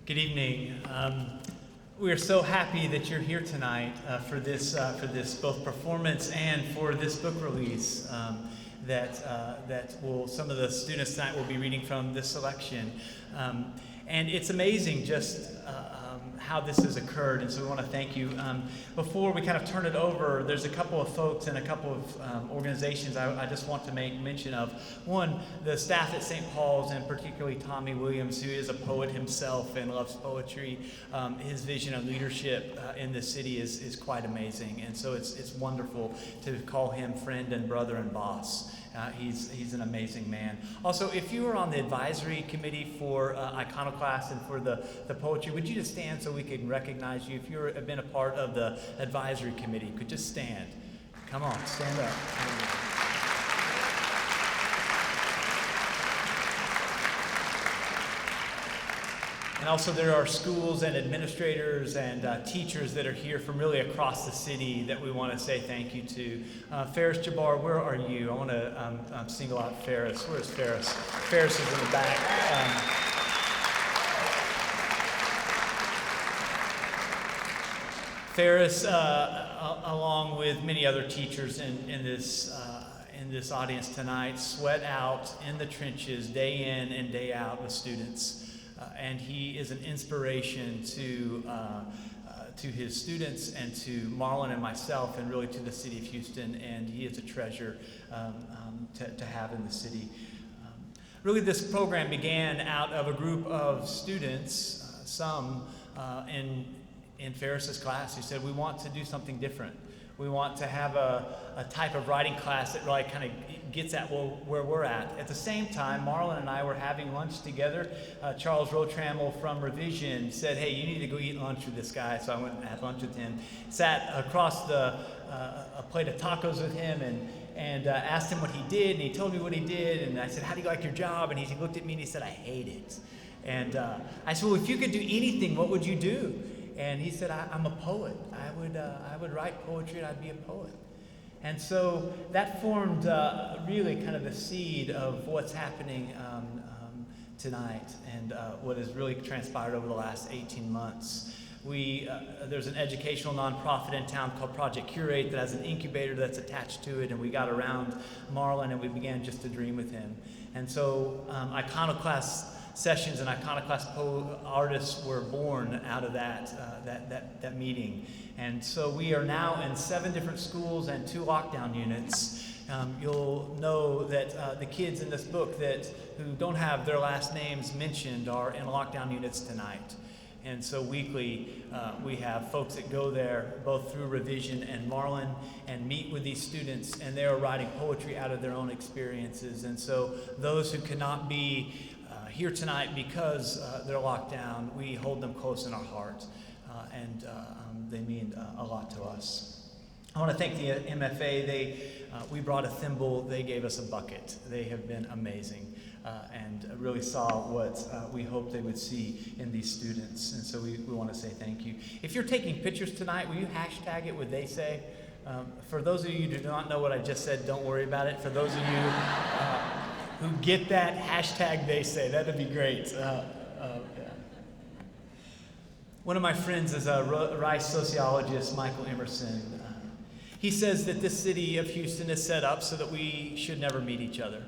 Good evening. We are so happy that you're here tonight for this both performance and for this book release that some of the students tonight will be reading from this selection. And it's amazing just how this has occurred, and so we want to thank you. Before we kind of turn it over, there's a couple of folks and a couple of organizations I just want to make mention of. One, the staff at St. Paul's, and particularly Tommy Williams, who is a poet himself and loves poetry. His vision of leadership in this city is quite amazing, and so it's wonderful to call him friend and brother and boss. He's an amazing man. Also, if you are on the advisory committee for Iconoclast and for the poetry, would you just stand so we can recognize you? If you've been a part of the advisory committee, you could just stand. Come on, stand up. And also there are schools and administrators and teachers that are here from really across the city that we want to say thank you to. Ferris Jabbar, where are you? I want to single out Ferris. Where's Ferris? Ferris is in the back. Ferris, along with many other teachers in this audience tonight, sweat out in the trenches day in and day out with students. And he is an inspiration to his students and to Marlon and myself, and really to the city of Houston. And he is a treasure to have in the city. Really, this program began out of a group of students, some in Ferris's class, who said, we want to do something different. We want to have a type of writing class that really kind of gets at where we're at. At the same time, Marlon and I were having lunch together. Charles Rotrammel from Revision said, hey, you need to go eat lunch with this guy. So I went and had lunch with him. Sat across a plate of tacos with him and asked him what he did. And he told me what he did. And I said, how do you like your job? And he looked at me and he said, I hate it. And I said, well, if you could do anything, what would you do? And he said, I'm a poet. I would write poetry and I'd be a poet. And so that formed really kind of the seed of what's happening tonight and what has really transpired over the last 18 months. There's an educational nonprofit in town called Project CURATE that has an incubator that's attached to it, and we got around Marlon and we began just to dream with him. And so Iconoclast sessions and Iconoclast artists were born out of that meeting. And so we are now in 7 different schools and 2 lockdown units. You'll know that the kids in this book who don't have their last names mentioned are in lockdown units tonight. And so weekly we have folks that go there both through Revision and Marlon and meet with these students, and they are writing poetry out of their own experiences. And so those who cannot be here tonight because they're locked down, we hold them close in our heart, and they mean a lot to us. I want to thank the MFA. We brought a thimble, they gave us a bucket. They have been amazing and really saw what we hoped they would see in these students, and so we want to say thank you. If you're taking pictures tonight, will you hashtag it with They Say? For those of you who do not know what I just said, don't worry about it. For those of you who get that, hashtag They Say. That'd be great. Yeah. One of my friends is a Rice sociologist, Michael Emerson. He says that this city of Houston is set up so that we should never meet each other.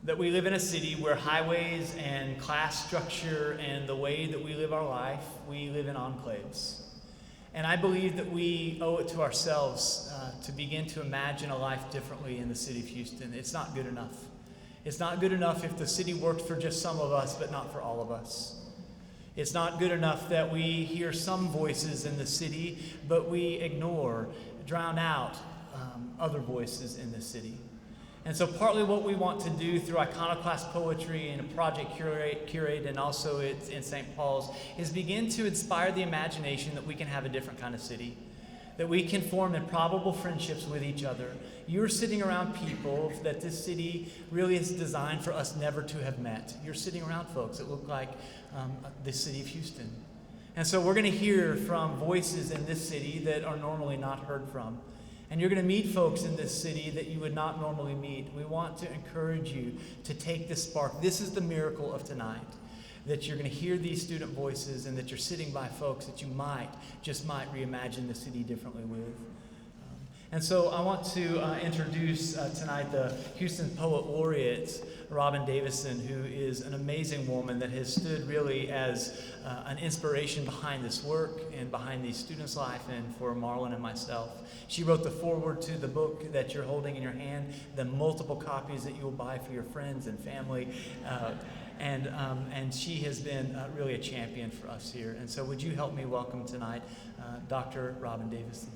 That we live in a city where highways and class structure and the way that we live our life, we live in enclaves. And I believe that we owe it to ourselves to begin to imagine a life differently in the city of Houston. It's not good enough. It's not good enough if the city worked for just some of us, but not for all of us. It's not good enough that we hear some voices in the city, but we drown out other voices in the city. And so partly what we want to do through Iconoclast poetry and Project CURATE and also in St. Paul's is begin to inspire the imagination that we can have a different kind of city, that we can form improbable friendships with each other. You're sitting around people that this city really is designed for us never to have met. You're sitting around folks that look like the city of Houston. And so we're going to hear from voices in this city that are normally not heard from. And you're going to meet folks in this city that you would not normally meet. We want to encourage you to take this spark. This is the miracle of tonight. that you're going to hear these student voices and that you're sitting by folks that you might reimagine the city differently with. And so I want to introduce tonight the Houston Poet Laureate, Robin Davison, who is an amazing woman that has stood really as an inspiration behind this work and behind these students' life and for Marlon and myself. She wrote the foreword to the book that you're holding in your hand, the multiple copies that you will buy for your friends and family. And she has been really a champion for us here. And so would you help me welcome tonight Dr. Robin Davison.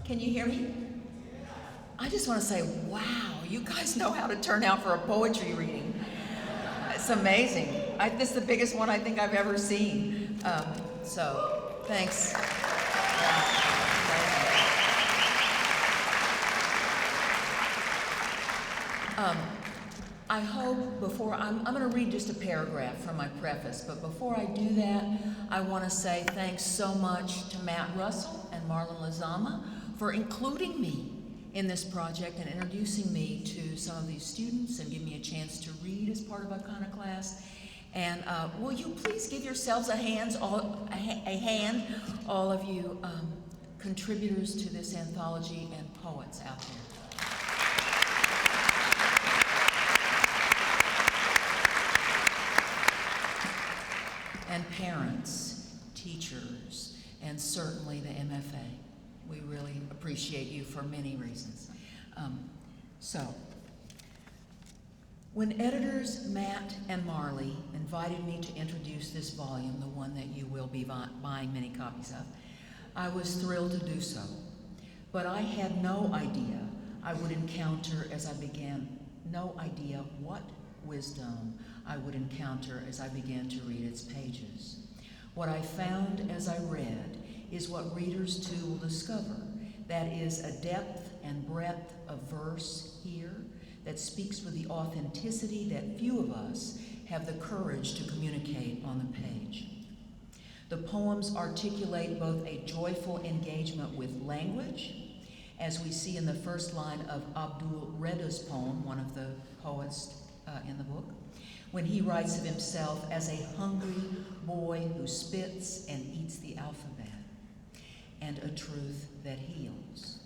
Can you hear me? I just want to say, wow, you guys know how to turn out for a poetry reading. It's amazing. This is the biggest one I think I've ever seen. So, thanks. I hope before, I'm going to read just a paragraph from my preface, but before I do that, I want to say thanks so much to Matt Russell and Marlon Lizama for including me in this project and introducing me to some of these students and giving me a chance to read as part of Iconoclast. And will you please give yourselves a hand, all of you contributors to this anthology and poets out there. And parents, teachers, and certainly the MFA. We really appreciate you for many reasons. When editors Matt and Marley invited me to introduce this volume, the one that you will be buying many copies of, I was thrilled to do so. But I had no idea I would encounter no idea what wisdom I would encounter as I began to read its pages. What I found as I read is what readers too will discover. That is a depth and breadth of verse here that speaks with the authenticity that few of us have the courage to communicate on the page. The poems articulate both a joyful engagement with language, as we see in the first line of Abdul Reda's poem, one of the poets in the book, when he writes of himself as a hungry boy who spits and eats the alphabet, and a truth that heals.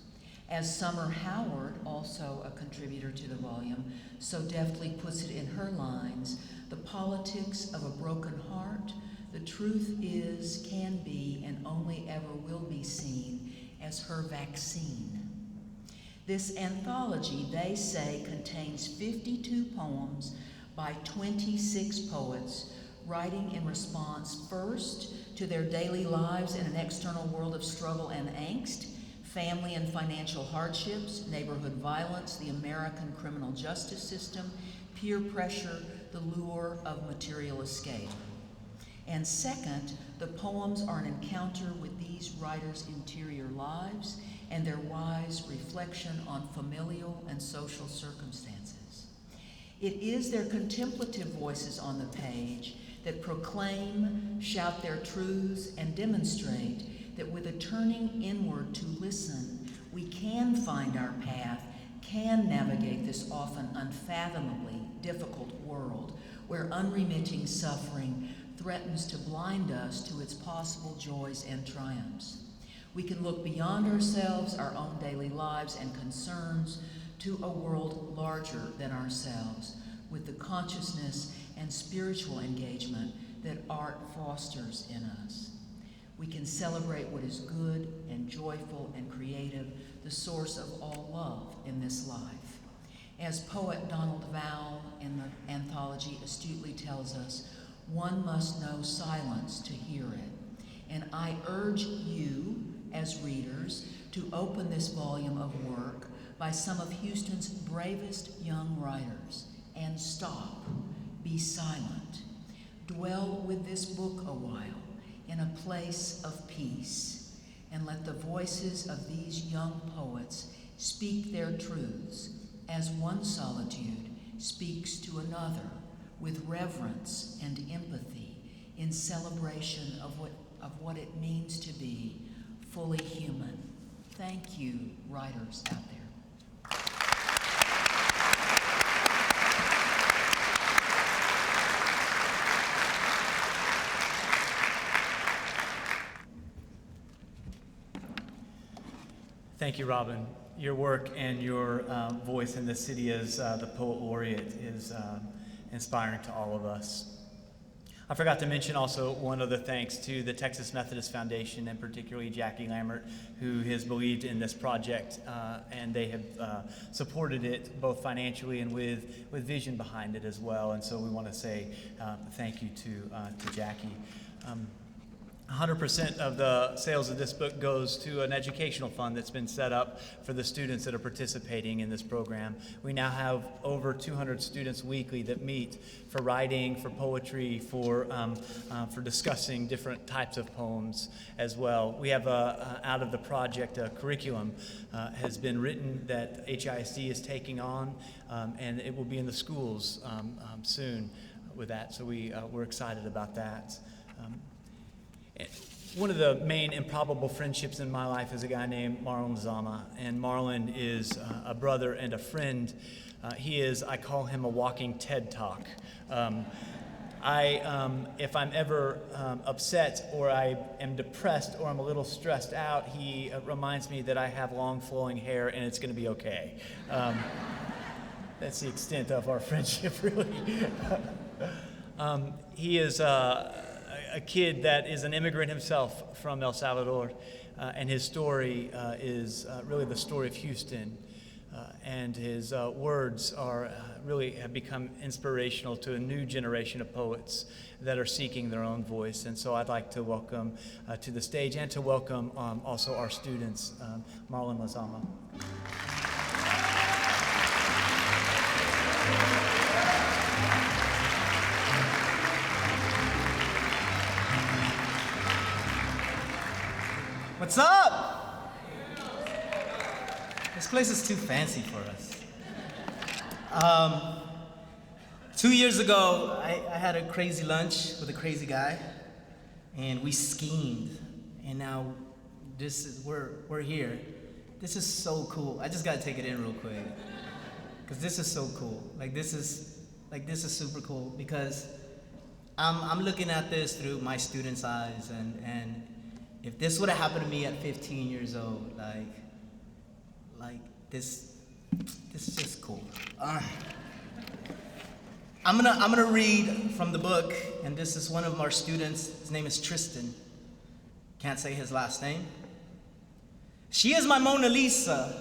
As Summer Howard, also a contributor to the volume, so deftly puts it in her lines, the politics of a broken heart, the truth is, can be, and only ever will be seen as her vaccine. This anthology, they say, contains 52 poems by 26 poets, writing in response first to their daily lives in an external world of struggle and angst, family and financial hardships, neighborhood violence, the American criminal justice system, peer pressure, the lure of material escape. And second, the poems are an encounter with these writers' interior lives and their wise reflection on familial and social circumstances. It is their contemplative voices on the page that proclaim, shout their truths, and demonstrate that with a turning inward to listen, we can find our path, can navigate this often unfathomably difficult world where unremitting suffering threatens to blind us to its possible joys and triumphs. We can look beyond ourselves, our own daily lives and concerns, to a world larger than ourselves, with the consciousness and spiritual engagement that art fosters in us. We can celebrate what is good and joyful and creative, the source of all love in this life. As poet Donald Vowell in the anthology astutely tells us, one must know silence to hear it. And I urge you, as readers, to open this volume of work by some of Houston's bravest young writers and stop, be silent. Dwell with this book a while in a place of peace, and let the voices of these young poets speak their truths as one solitude speaks to another with reverence and empathy in celebration of what it means to be fully human. Thank you, writers out there. Thank you, Robin. Your work and your voice in the city as the Poet Laureate is inspiring to all of us. I forgot to mention also one other thanks to the Texas Methodist Foundation, and particularly Jackie Lambert, who has believed in this project, and they have supported it both financially and with vision behind it as well. And so we want to say thank you to Jackie. 100% of the sales of this book goes to an educational fund that's been set up for the students that are participating in this program. We now have over 200 students weekly that meet for writing, for poetry, for discussing different types of poems as well. We have out of the project a curriculum has been written that HISD is taking on, and it will be in the schools soon with that. So we're excited about that. One of the main improbable friendships in my life is a guy named Marlon Zama, and Marlon is a brother and a friend. I call him a walking TED Talk. If I'm ever upset or I am depressed or I'm a little stressed out, he reminds me that I have long flowing hair and it's going to be okay. That's the extent of our friendship, really. He is a kid that is an immigrant himself from El Salvador, and his story is really the story of Houston, and his words really have become inspirational to a new generation of poets that are seeking their own voice. And so I'd like to welcome to the stage and to welcome also our students, Marlon Lazama. What's up? This place is too fancy for us. 2 years ago, I had a crazy lunch with a crazy guy, and we schemed, and now we're here. This is so cool. I just gotta take it in real quick, because this is so cool. This is super cool, because I'm looking at this through my students' eyes, and if this would have happened to me at 15 years old, this is just cool. I'm gonna read from the book, and this is one of our students. His name is Tristan. Can't say his last name. She is my Mona Lisa.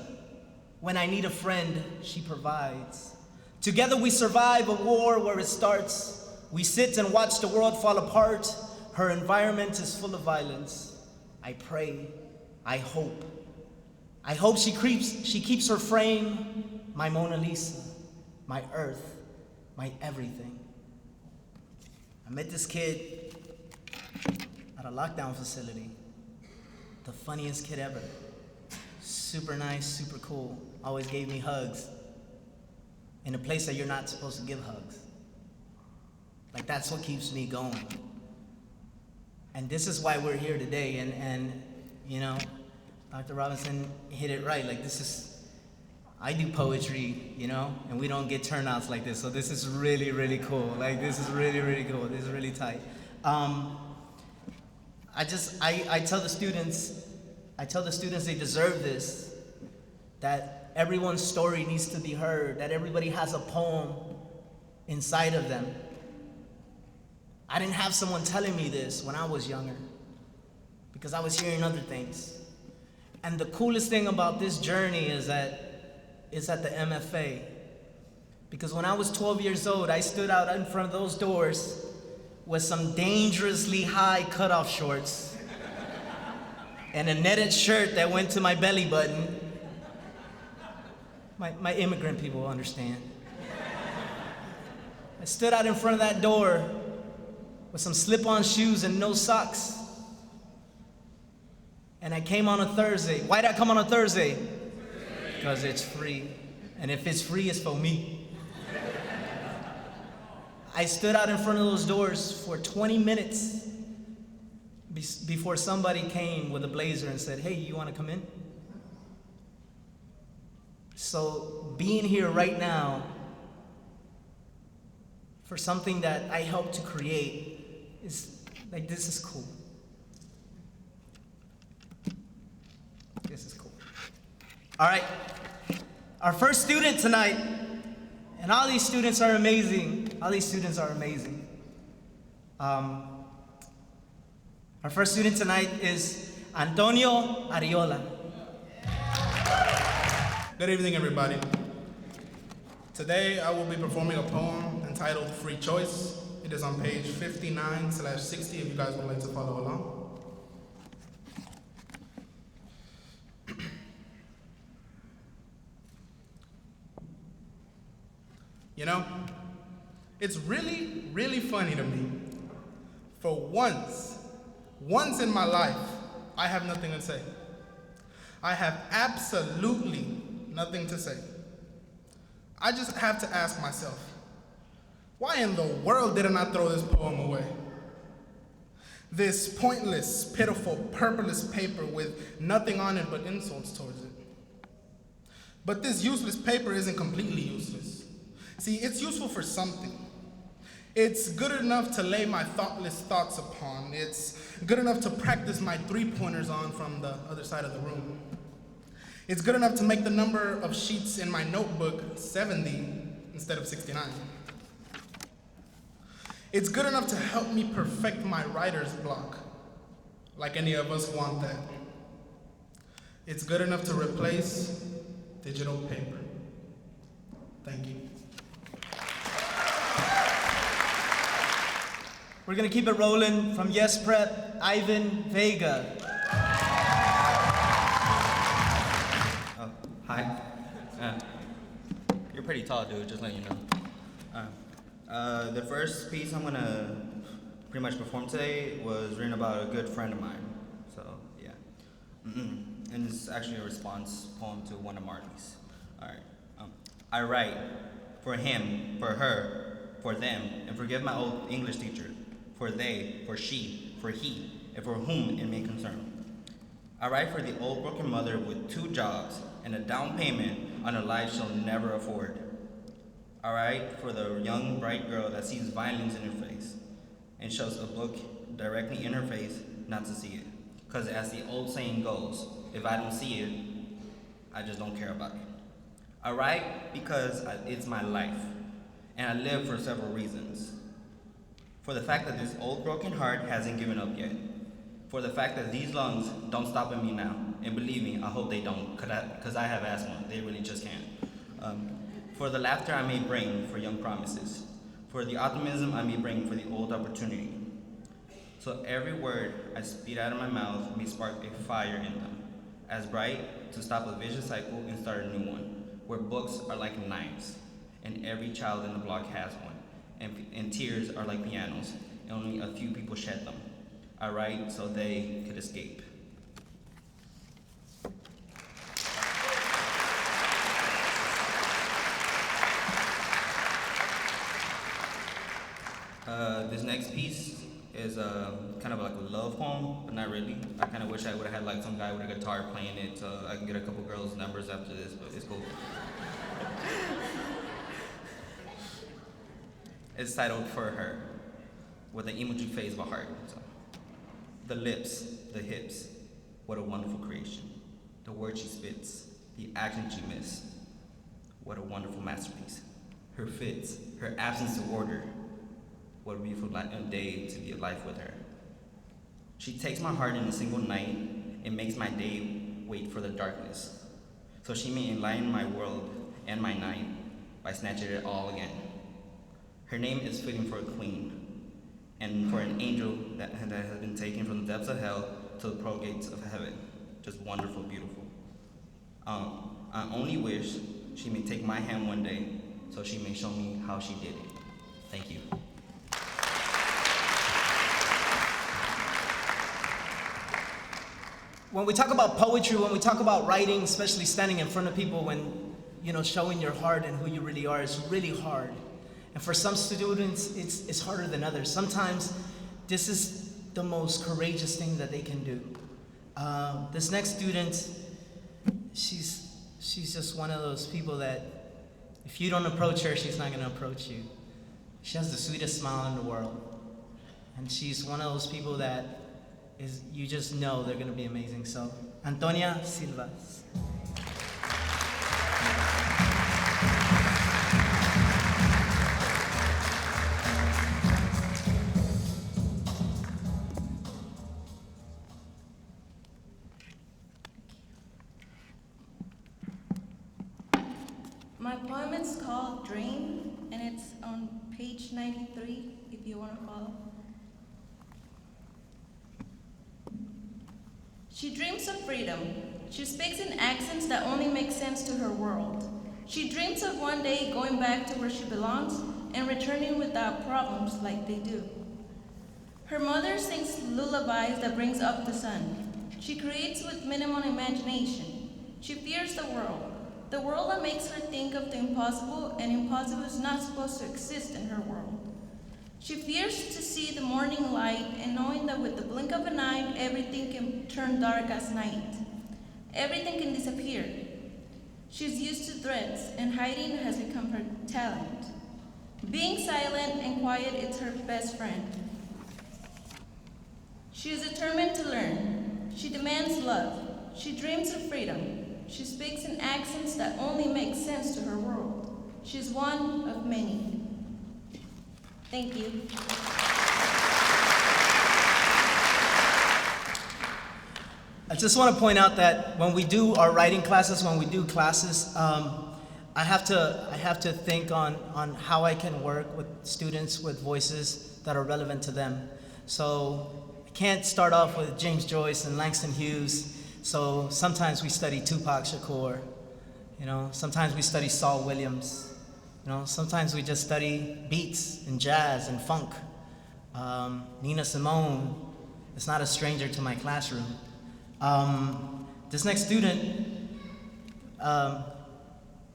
When I need a friend, she provides. Together we survive a war where it starts. We sit and watch the world fall apart. Her environment is full of violence. I pray, I hope she keeps her frame, my Mona Lisa, my earth, my everything. I met this kid at a lockdown facility, the funniest kid ever. Super nice, super cool, always gave me hugs in a place that you're not supposed to give hugs. That's what keeps me going. And this is why we're here today, and Dr. Robinson hit it right. I do poetry, and we don't get turnouts like this, so this is really, really cool. This is really, really cool. This is really tight. I tell the students they deserve this, that everyone's story needs to be heard, that everybody has a poem inside of them. I didn't have someone telling me this when I was younger, because I was hearing other things. And the coolest thing about this journey is that it's at the MFA. Because when I was 12 years old, I stood out in front of those doors with some dangerously high cutoff shorts and a netted shirt that went to my belly button. My immigrant people will understand. I stood out in front of that door with some slip-on shoes and no socks. And I came on a Thursday. Why did I come on a Thursday? Because it's free. And if it's free, it's for me. I stood out in front of those doors for 20 minutes before somebody came with a blazer and said, hey, you want to come in? So being here right now for something that I helped to create is this is cool. This is cool. All right, our first student tonight, and all these students are amazing. All these students are amazing. Our first student tonight is Antonio Ariola. Good evening, everybody. Today, I will be performing a poem entitled Free Choice. It is on page 59/60 if you guys would like to follow along. You know, it's really, really funny to me. For once in my life, I have nothing to say. I have absolutely nothing to say. I just have to ask myself, why in the world didn't I throw this poem away? This pointless, pitiful, purposeless paper with nothing on it but insults towards it. But this useless paper isn't completely useless. See, it's useful for something. It's good enough to lay my thoughtless thoughts upon. It's good enough to practice my three-pointers on from the other side of the room. It's good enough to make the number of sheets in my notebook 70 instead of 69. It's good enough to help me perfect my writer's block, like any of us want that. It's good enough to replace digital paper. Thank you. We're gonna keep it rolling from Yes Prep, Ivan Vega. Oh, hi. You're pretty tall, dude, just letting you know. The first piece I'm gonna pretty much perform today was written about a good friend of mine. So, yeah. And it's actually a response poem to one of Marley's. Alright. I write for him, for her, for them, and forgive my old English teacher, for they, for she, for he, and for whom it may concern. I write for the old broken mother with 2 jobs and a down payment on a life she'll never afford. I write for the young, bright girl that sees violence in her face and shows a book directly in her face not to see it. Because as the old saying goes, if I don't see it, I just don't care about it. I write because it's my life, and I live for several reasons. For the fact that this old broken heart hasn't given up yet. For the fact that these lungs don't stop at me now. And believe me, I hope they don't, because I have asthma. They really just can't. For the laughter I may bring for young promises. For the optimism I may bring for the old opportunity. So every word I spit out of my mouth may spark a fire in them. As bright to stop a vicious cycle and start a new one. Where books are like knives. And every child in the block has one. And tears are like pianos. And only a few people shed them. I write so they could escape. This next piece is kind of like a love poem, but not really. I kind of wish I would have had like some guy with a guitar playing it so I can get a couple girls' numbers after this, but it's cool. It's titled For Her, with an emoji face of a heart. So. The lips, the hips, what a wonderful creation. The words she spits, the action she missed, what a wonderful masterpiece. Her fits, her absence to order, what a beautiful day to be alive with her. She takes my heart in a single night and makes my day wait for the darkness. So she may enlighten my world and my night by snatching it all again. Her name is fitting for a queen and for an angel that has been taken from the depths of hell to the pearl gates of heaven. Just wonderful, beautiful. I only wish she may take my hand one day so she may show me how she did it. Thank you. When we talk about poetry, when we talk about writing, especially standing in front of people, when showing your heart and who you really are, it's really hard. And for some students, it's harder than others. Sometimes this is the most courageous thing that they can do. This next student, she's just one of those people that if you don't approach her, she's not gonna approach you. She has the sweetest smile in the world. And she's one of those people that you just know they're gonna be amazing. So, Antonia Silvas. My poem is called Dream, and it's on page 93, if you want to follow. She dreams of freedom. She speaks in accents that only make sense to her world. She dreams of one day going back to where she belongs and returning without problems like they do. Her mother sings lullabies that brings up the sun. She creates with minimal imagination. She fears the world that makes her think of the impossible, and impossible is not supposed to exist in her world. She fears to see the morning light, and knowing that with the blink of an eye, everything can turn dark as night. Everything can disappear. She's used to threats, and hiding has become her talent. Being silent and quiet is her best friend. She is determined to learn. She demands love. She dreams of freedom. She speaks in accents that only make sense to her world. She's one of many. Thank you. I just want to point out that when we do our writing classes, when we do classes, I have to think on how I can work with students with voices that are relevant to them. So I can't start off with James Joyce and Langston Hughes. So sometimes we study Tupac Shakur, sometimes we study Saul Williams, sometimes we just study beats and jazz and funk. Nina Simone is not a stranger to my classroom. This next student, I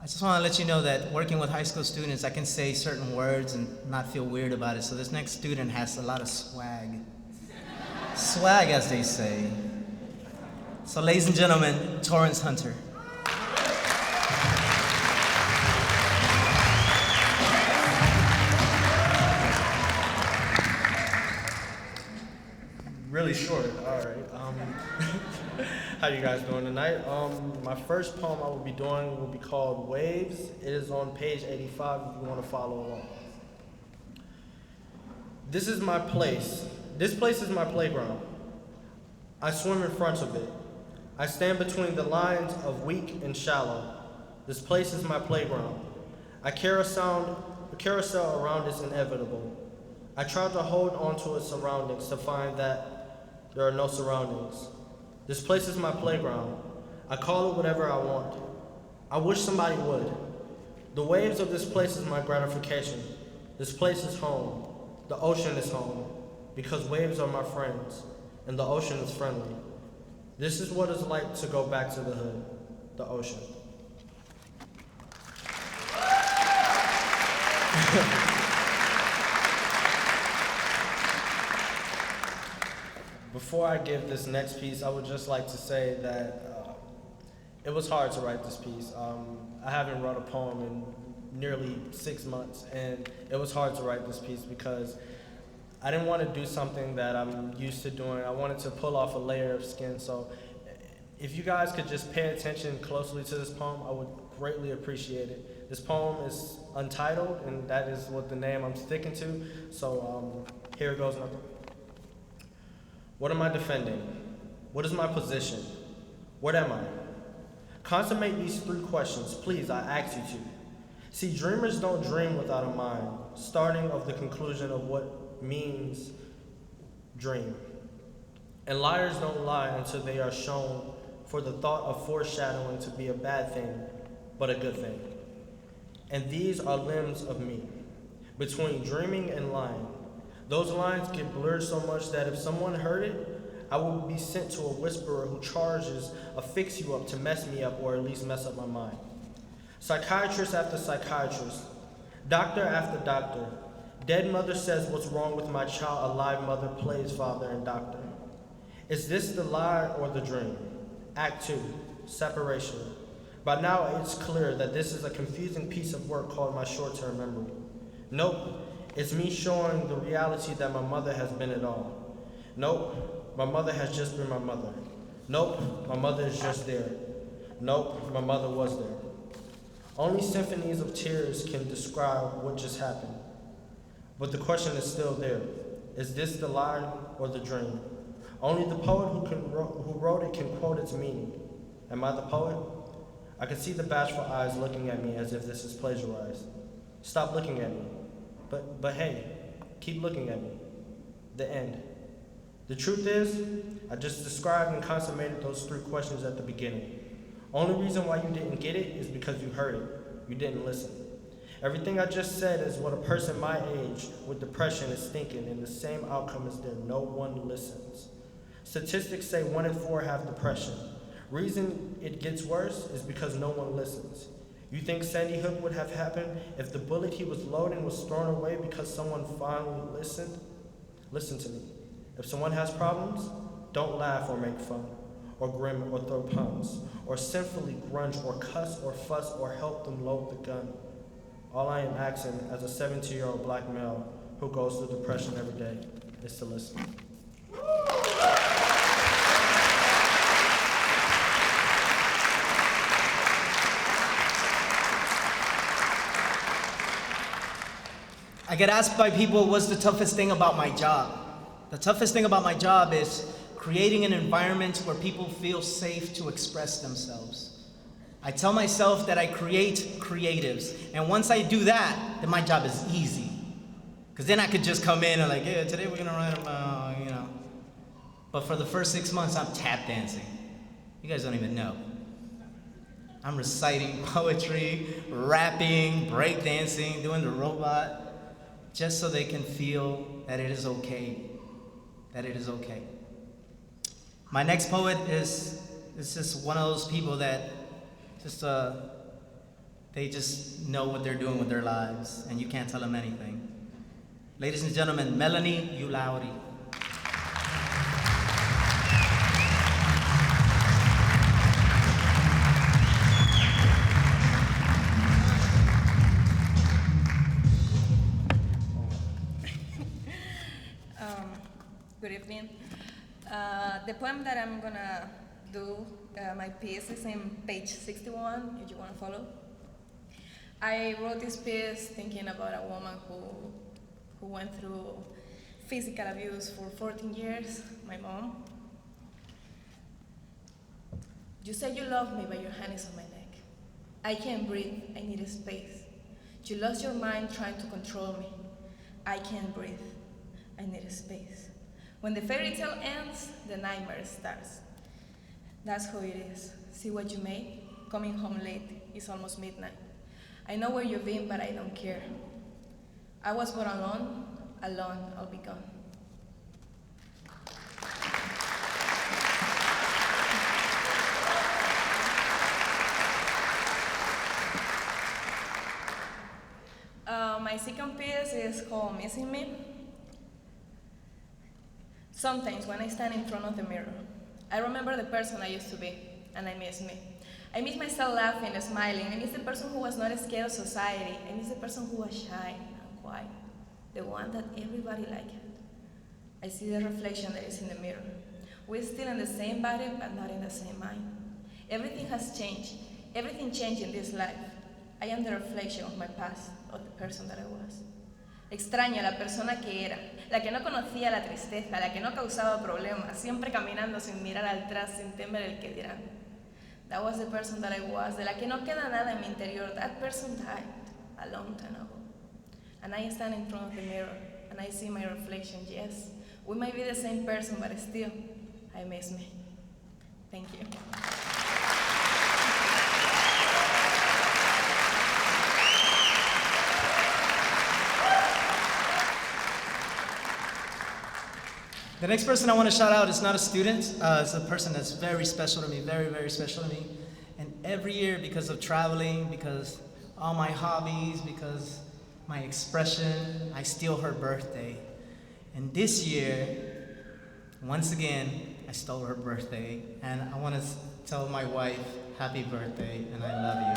just want to let you know that working with high school students, I can say certain words and not feel weird about it. So this next student has a lot of swag. Swag, as they say. So ladies and gentlemen, Torrance Hunter. Really short, all right. How you guys doing tonight? My first poem I will be doing will be called Waves. It is on page 85 if you want to follow along. This is my place. This place is my playground. I swim in front of it. I stand between the lines of weak and shallow. This place is my playground. A carousel around is inevitable. I try to hold on to its surroundings to find that there are no surroundings. This place is my playground. I call it whatever I want. I wish somebody would. The waves of this place is my gratification. This place is home. The ocean is home, because waves are my friends, and the ocean is friendly. This is what it's like to go back to the hood, the ocean. Before I give this next piece, I would just like to say that it was hard to write this piece. I haven't wrote a poem in nearly 6 months, and it was hard to write this piece because I didn't want to do something that I'm used to doing. I wanted to pull off a layer of skin, so if you guys could just pay attention closely to this poem, I would greatly appreciate it. This poem is untitled, and that is what the name I'm sticking to, so here goes nothing. What am I defending? What is my position? What am I? Consummate these 3 questions, please, I ask you to. See, dreamers don't dream without a mind, starting of the conclusion of what means dream. And liars don't lie until they are shown for the thought of foreshadowing to be a bad thing, but a good thing. And these are limbs of me, between dreaming and lying. Those lines get blurred so much that if someone heard it, I will be sent to a whisperer who charges a fix you up to mess me up or at least mess up my mind. Psychiatrist after psychiatrist, doctor after doctor, dead mother says what's wrong with my child, a live mother plays father and doctor. Is this the lie or the dream? Act 2, separation. By now it's clear that this is a confusing piece of work called my short-term memory. Nope. It's me showing the reality that my mother has been it all. Nope, my mother has just been my mother. Nope, my mother is just there. Nope, my mother was there. Only symphonies of tears can describe what just happened. But the question is still there. Is this the lie or the dream? Only the poet who wrote it can quote its meaning. Am I the poet? I can see the bashful eyes looking at me as if this is plagiarized. Stop looking at me. But hey, keep looking at me. The end. The truth is, I just described and consummated those 3 questions at the beginning. Only reason why you didn't get it is because you heard it. You didn't listen. Everything I just said is what a person my age with depression is thinking, and the same outcome is that no one listens. Statistics say 1 in 4 have depression. Reason it gets worse is because no one listens. You think Sandy Hook would have happened if the bullet he was loading was thrown away because someone finally listened? Listen to me. If someone has problems, don't laugh or make fun, or grin or throw puns, or sinfully grunge or cuss or fuss or help them load the gun. All I am asking as a 17-year-old black male who goes through depression every day is to listen. I get asked by people, what's the toughest thing about my job? The toughest thing about my job is creating an environment where people feel safe to express themselves. I tell myself that I create creatives, and once I do that, then my job is easy. Because then I could just come in and like, yeah, today we're gonna write about, you know. But for the first 6 months, I'm tap dancing. You guys don't even know. I'm reciting poetry, rapping, breakdancing, doing the robot, just so they can feel that it is okay, that it is okay. My next poet is just one of those people that just, they just know what they're doing with their lives, and you can't tell them anything. Ladies and gentlemen, Melanie Ulaury. Good evening. The poem that I'm gonna do, my piece is in page 61, if you wanna follow. I wrote this piece thinking about a woman who went through physical abuse for 14 years, my mom. You say you love me, but your hand is on my neck. I can't breathe, I need a space. You lost your mind trying to control me. I can't breathe, I need a space. When the fairy tale ends, the nightmare starts. That's how it is. See what you made? Coming home late, it's almost midnight. I know where you've been, but I don't care. I was born alone, alone I'll be gone. My second piece is called Missing Me. Sometimes when I stand in front of the mirror, I remember the person I used to be, and I miss me. I miss myself laughing and smiling. I miss the person who was not scared of society. I miss the person who was shy and quiet, the one that everybody liked. I see the reflection that is in the mirror. We're still in the same body, but not in the same mind. Everything has changed. Everything changed in this life. I am the reflection of my past, of the person that I was. Extraño a la persona que era, la que no conocía la tristeza, la que no causaba problemas, siempre caminando sin mirar atrás, sin temer el que dirán. That was the person that I was, de la que no queda nada en mi interior. That person died a long time ago. And I stand in front of the mirror, and I see my reflection. Yes, we might be the same person, but still, I miss me. Thank you. The next person I want to shout out is not a student. It's a person that's very special to me, very, very special to me. And every year, because of traveling, because all my hobbies, because my expression, I steal her birthday. And this year, once again, I stole her birthday. And I want to tell my wife, happy birthday, and I love you.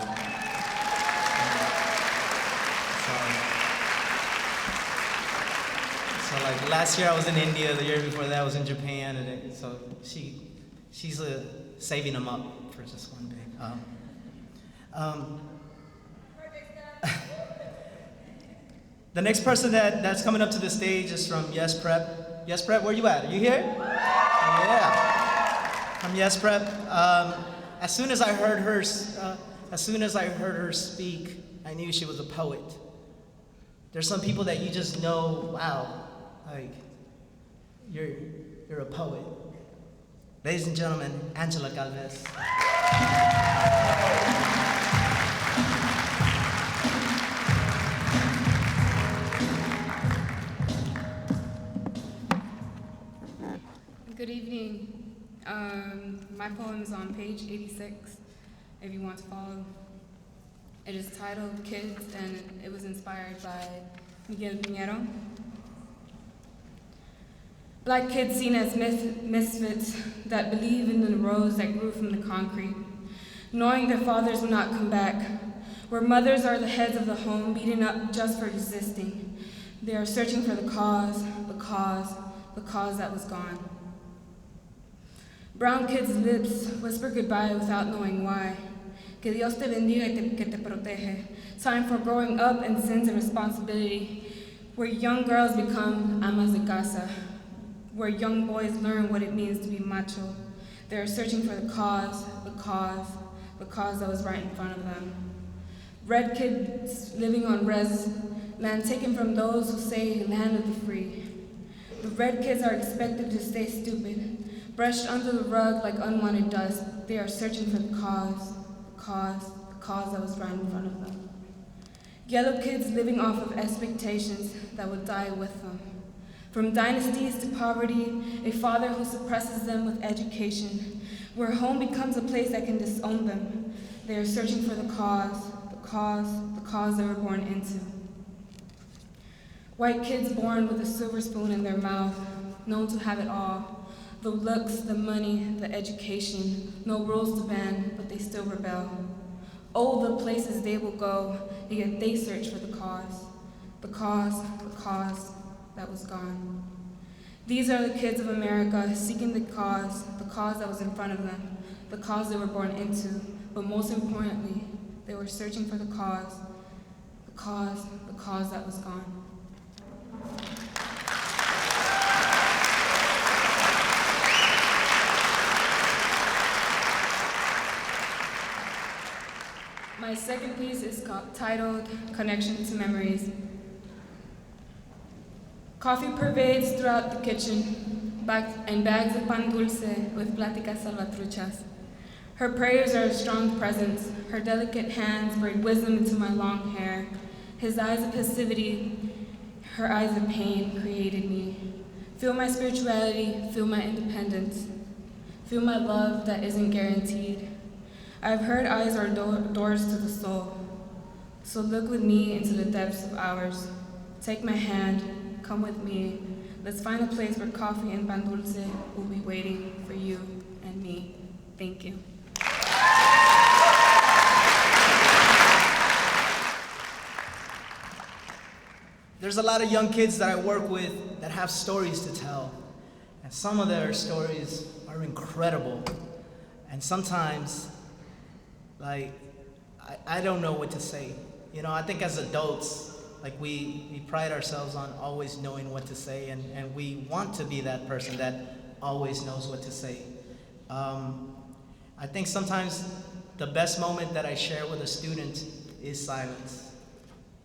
So like last year I was in India, the year before that I was in Japan, and so she's saving them up for just one day. The next person that's coming up to the stage is from Yes Prep. Yes Prep, where you at? Are you here? Yeah. From Yes Prep. As soon as I heard as soon as I heard her speak, I knew she was a poet. There's some people that you just know, wow, like, you're a poet. Ladies and gentlemen, Angela Galvez. Good evening. My poem is on page 86, if you want to follow. It is titled Kids, and it was inspired by Miguel Piñero. Black kids seen as misfits that believe in the rose that grew from the concrete, knowing their fathers will not come back, where mothers are the heads of the home, beaten up just for existing. They are searching for the cause that was gone. Brown kids' lips whisper goodbye without knowing why. Que Dios te bendiga y que te protege. Time for growing up and sins and responsibility, where young girls become amas de casa, where young boys learn what it means to be macho. They are searching for the cause that was right in front of them. Red kids living on res land taken from those who say land of the free. The red kids are expected to stay stupid, brushed under the rug like unwanted dust. They are searching for the cause that was right in front of them. Yellow kids living off of expectations that will die with them. From dynasties to poverty, a father who suppresses them with education, where home becomes a place that can disown them. They are searching for the cause they were born into. White kids born with a silver spoon in their mouth, known to have it all. The looks, the money, the education, no rules to bend, but they still rebel. Oh, the places they will go, yet they search for the cause that was gone. These are the kids of America seeking the cause that was in front of them, the cause they were born into, but most importantly, they were searching for the cause that was gone. My second piece is titled Connection to Memories. Coffee pervades throughout the kitchen, and bags of pan dulce with pláticas salvatruchas. Her prayers are a strong presence. Her delicate hands braid wisdom into my long hair. His eyes of passivity, her eyes of pain created me. Feel my spirituality, feel my independence. Feel my love that isn't guaranteed. I've heard eyes are doors to the soul. So look with me into the depths of ours. Take my hand, come with me. Let's find a place where coffee and pan dulce will be waiting for you and me. Thank you. There's a lot of young kids that I work with that have stories to tell. And some of their stories are incredible. And sometimes, like, I don't know what to say. You know, I think as adults, like we pride ourselves on always knowing what to say, and we want to be that person that always knows what to say. I think sometimes the best moment that I share with a student is silence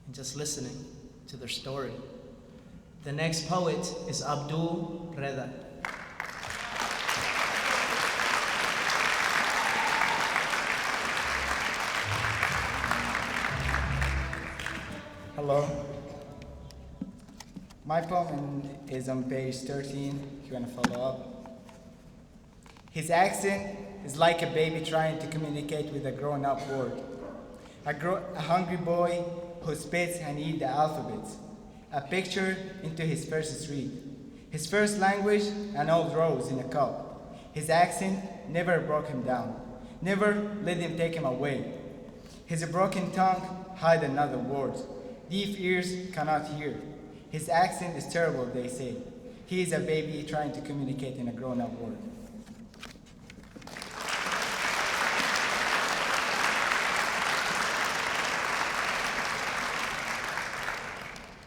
and just listening to their story. The next poet is Abdul Reda. Hello. My poem is on page 13, if you want to follow up. His accent is like a baby trying to communicate with a grown-up word. A hungry boy who spits and eats the alphabet. A picture into his first read. His first language, an old rose in a cup. His accent never broke him down. Never let him take him away. His broken tongue hide another word. Deaf ears cannot hear. His accent is terrible, they say. He is a baby trying to communicate in a grown-up word.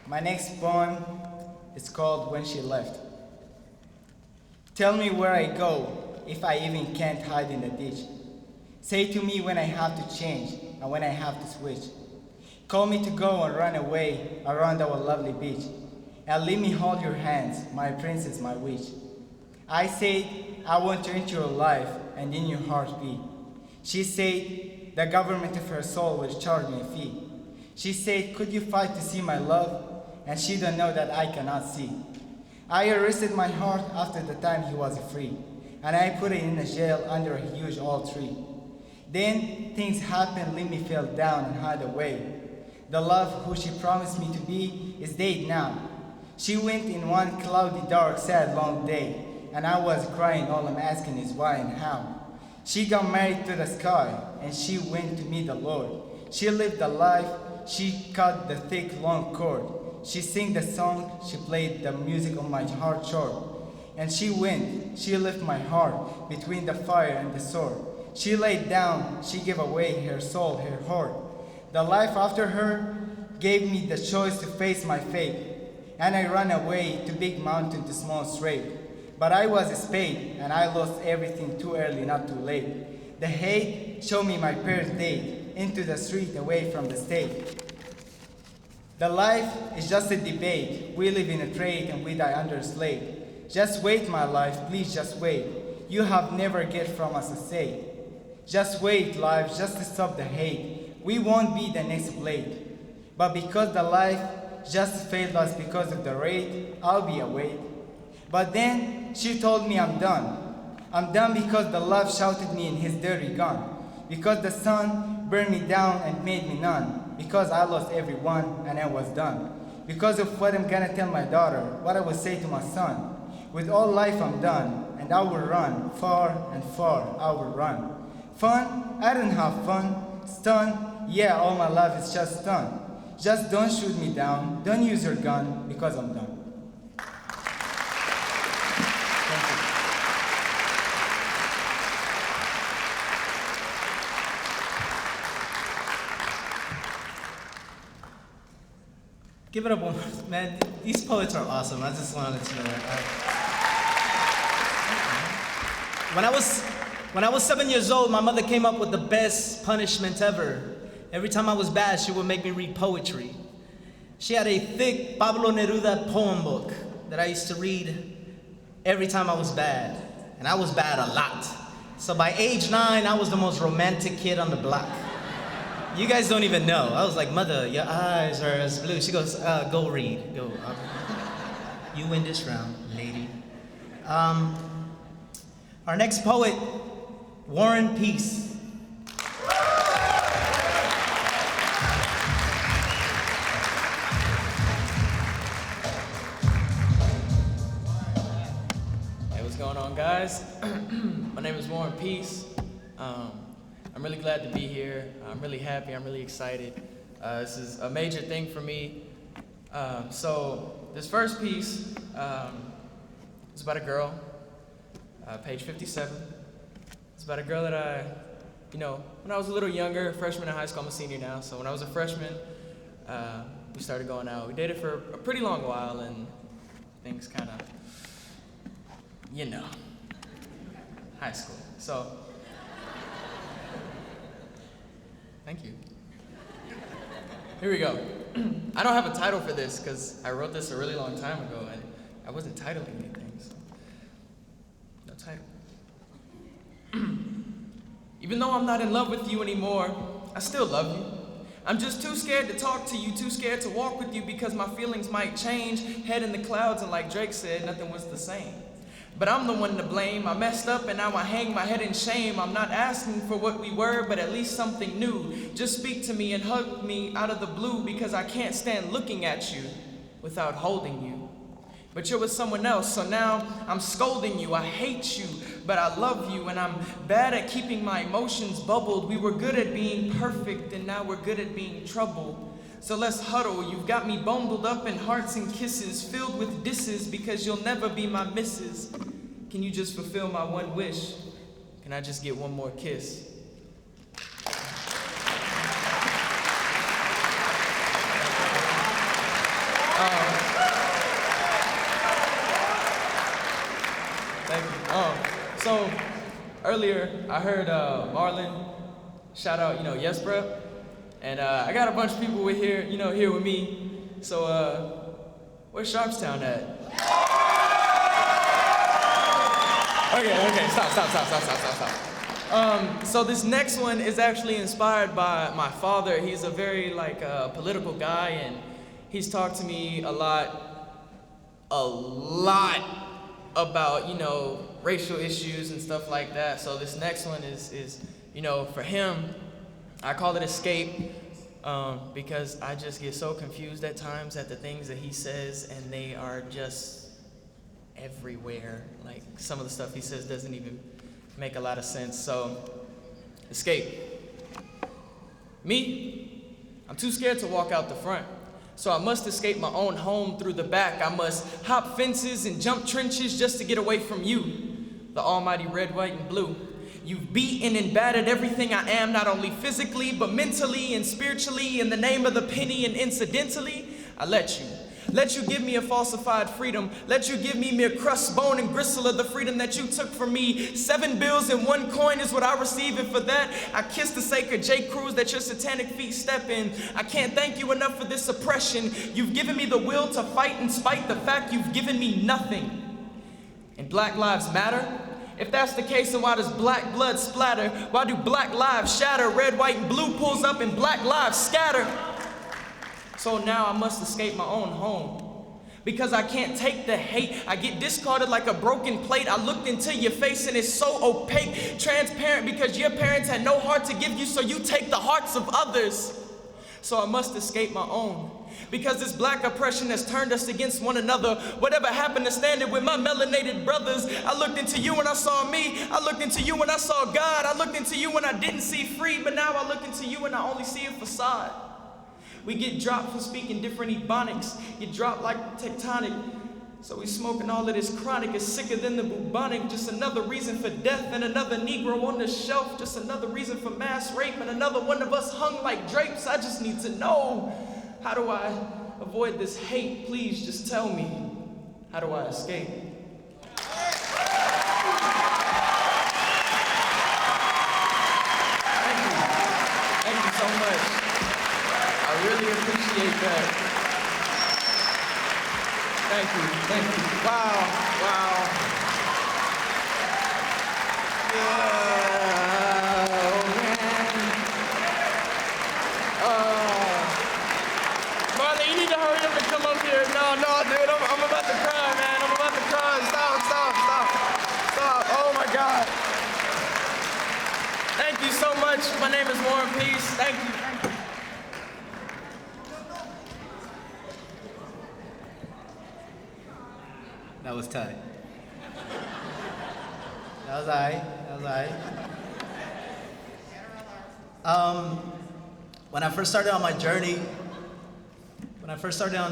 My next poem is called When She Left. Tell me where I go if I even can't hide in the ditch. Say to me when I have to change, and when I have to switch. Call me to go and run away around our lovely beach. And let me hold your hands, my princess, my witch. I said, I want to enter your life and in your heart be. She said, the government of her soul will charge me a fee. She said, could you fight to see my love? And she don't know that I cannot see. I arrested my heart after the time he was free, and I put it in a jail under a huge old tree. Then things happened, let me fell down and hide away. The love who she promised me to be is dead now. She went in one cloudy, dark, sad, long day, and I was crying, all I'm asking is why and how. She got married to the sky, and she went to meet the Lord. She lived a life, she cut the thick, long cord. She sang the song, she played the music on my heart short. And she went, she left my heart between the fire and the sword. She laid down, she gave away her soul, her heart. The life after her gave me the choice to face my fate. And I ran away to big mountain to small strait. But I was a spade, and I lost everything too early, not too late. The hate showed me my parents' date, into the street, away from the state. The life is just a debate. We live in a trade and we die under a slave. Just wait, my life, please just wait. You have never get from us a say. Just wait, life, just to stop the hate. We won't be the next blade. But because the life just failed us because of the raid, I'll be awake. But then she told me I'm done. I'm done because the love shouted me in his dirty gun. Because the sun burned me down and made me none. Because I lost everyone and I was done. Because of what I'm gonna tell my daughter, what I will say to my son. With all life I'm done, and I will run, far and far I will run. Fun? I don't have fun. Stun? Yeah, all my life is just stun. Just don't shoot me down, don't use your gun, because I'm done. Give it up one more. Man, these poets are awesome. I just wanted to let you know that. When I was 7 years old, my mother came up with the best punishment ever. Every time I was bad, she would make me read poetry. She had a thick Pablo Neruda poem book that I used to read every time I was bad. And I was bad a lot. So by age 9, I was the most romantic kid on the block. You guys don't even know. I was like, mother, your eyes are as blue. She goes, go read, go. You win this round, lady. Our next poet, Warren Peace. Hey, what's going on, guys? My name is Warren Peace. I'm really glad to be here. I'm really happy. I'm really excited. This is a major thing for me. So this first piece is about a girl, page 57. It's about a girl that when I was a little younger, freshman in high school, I'm a senior now. So when I was a freshman, we started going out. We dated for a pretty long while, and things kind of, high school. So. Thank you. Here we go. I don't have a title for this because I wrote this a really long time ago and I wasn't titling anything, so no title. Even though I'm not in love with you anymore, I still love you. I'm just too scared to talk to you, too scared to walk with you because my feelings might change. Head in the clouds, and like Drake said, nothing was the same. But I'm the one to blame. I messed up and now I hang my head in shame. I'm not asking for what we were, but at least something new. Just speak to me and hug me out of the blue because I can't stand looking at you without holding you. But you're with someone else, so now I'm scolding you. I hate you, but I love you, and I'm bad at keeping my emotions bubbled. We were good at being perfect, and now we're good at being troubled. So let's huddle. You've got me bundled up in hearts and kisses, filled with disses because you'll never be my missus. Can you just fulfill my one wish? Can I just get one more kiss? Thank you. So earlier I heard Marlon shout out, yes, bruh. And I got a bunch of people here with me. So where's Sharpstown at? Okay, stop. So this next one is actually inspired by my father. He's a very political guy, and he's talked to me a lot about racial issues and stuff like that. So this next one is for him. I call it Escape because I just get so confused at times at the things that he says, and they are just everywhere. Like, some of the stuff he says doesn't even make a lot of sense. So, Escape. Me, I'm too scared to walk out the front. So I must escape my own home through the back. I must hop fences and jump trenches just to get away from you, the almighty red, white, and blue. You've beaten and battered everything I am, not only physically, but mentally and spiritually, in the name of the penny, and incidentally, I let you give me a falsified freedom. Let you give me mere crust, bone, and gristle of the freedom that you took from me. 7 bills and 1 coin is what I receive, and for that, I kiss the sacred J. Crews that your satanic feet step in. I can't thank you enough for this oppression. You've given me the will to fight in spite the fact you've given me nothing. And Black Lives Matter? If that's the case, then why does black blood splatter? Why do black lives shatter? Red, white, and blue pulls up and black lives scatter. So now I must escape my own home. Because I can't take the hate. I get discarded like a broken plate. I looked into your face and it's so opaque. Transparent because your parents had no heart to give you, so you take the hearts of others. So I must escape my own. Because this black oppression has turned us against one another. Whatever happened to standing with my melanated brothers? I looked into you when I saw me. I looked into you when I saw God. I looked into you when I didn't see free. But now I look into you and I only see a facade. We get dropped for speaking different ebonics. Get dropped like tectonic. So we smoking all of this chronic. It's sicker than the bubonic. Just another reason for death and another Negro on the shelf. Just another reason for mass rape and another one of us hung like drapes. I just need to know. How do I avoid this hate? Please just tell me. How do I escape? Thank you so much. I really appreciate that. Thank you. Wow. Oh, man. Marley, you need to hurry up and come up here. No, dude, I'm about to cry, man. I'm about to cry. Stop. Oh, my God. Thank you so much. My name is Warren Peace. Thank you. That was tight. That was all right. When I first started on my journey,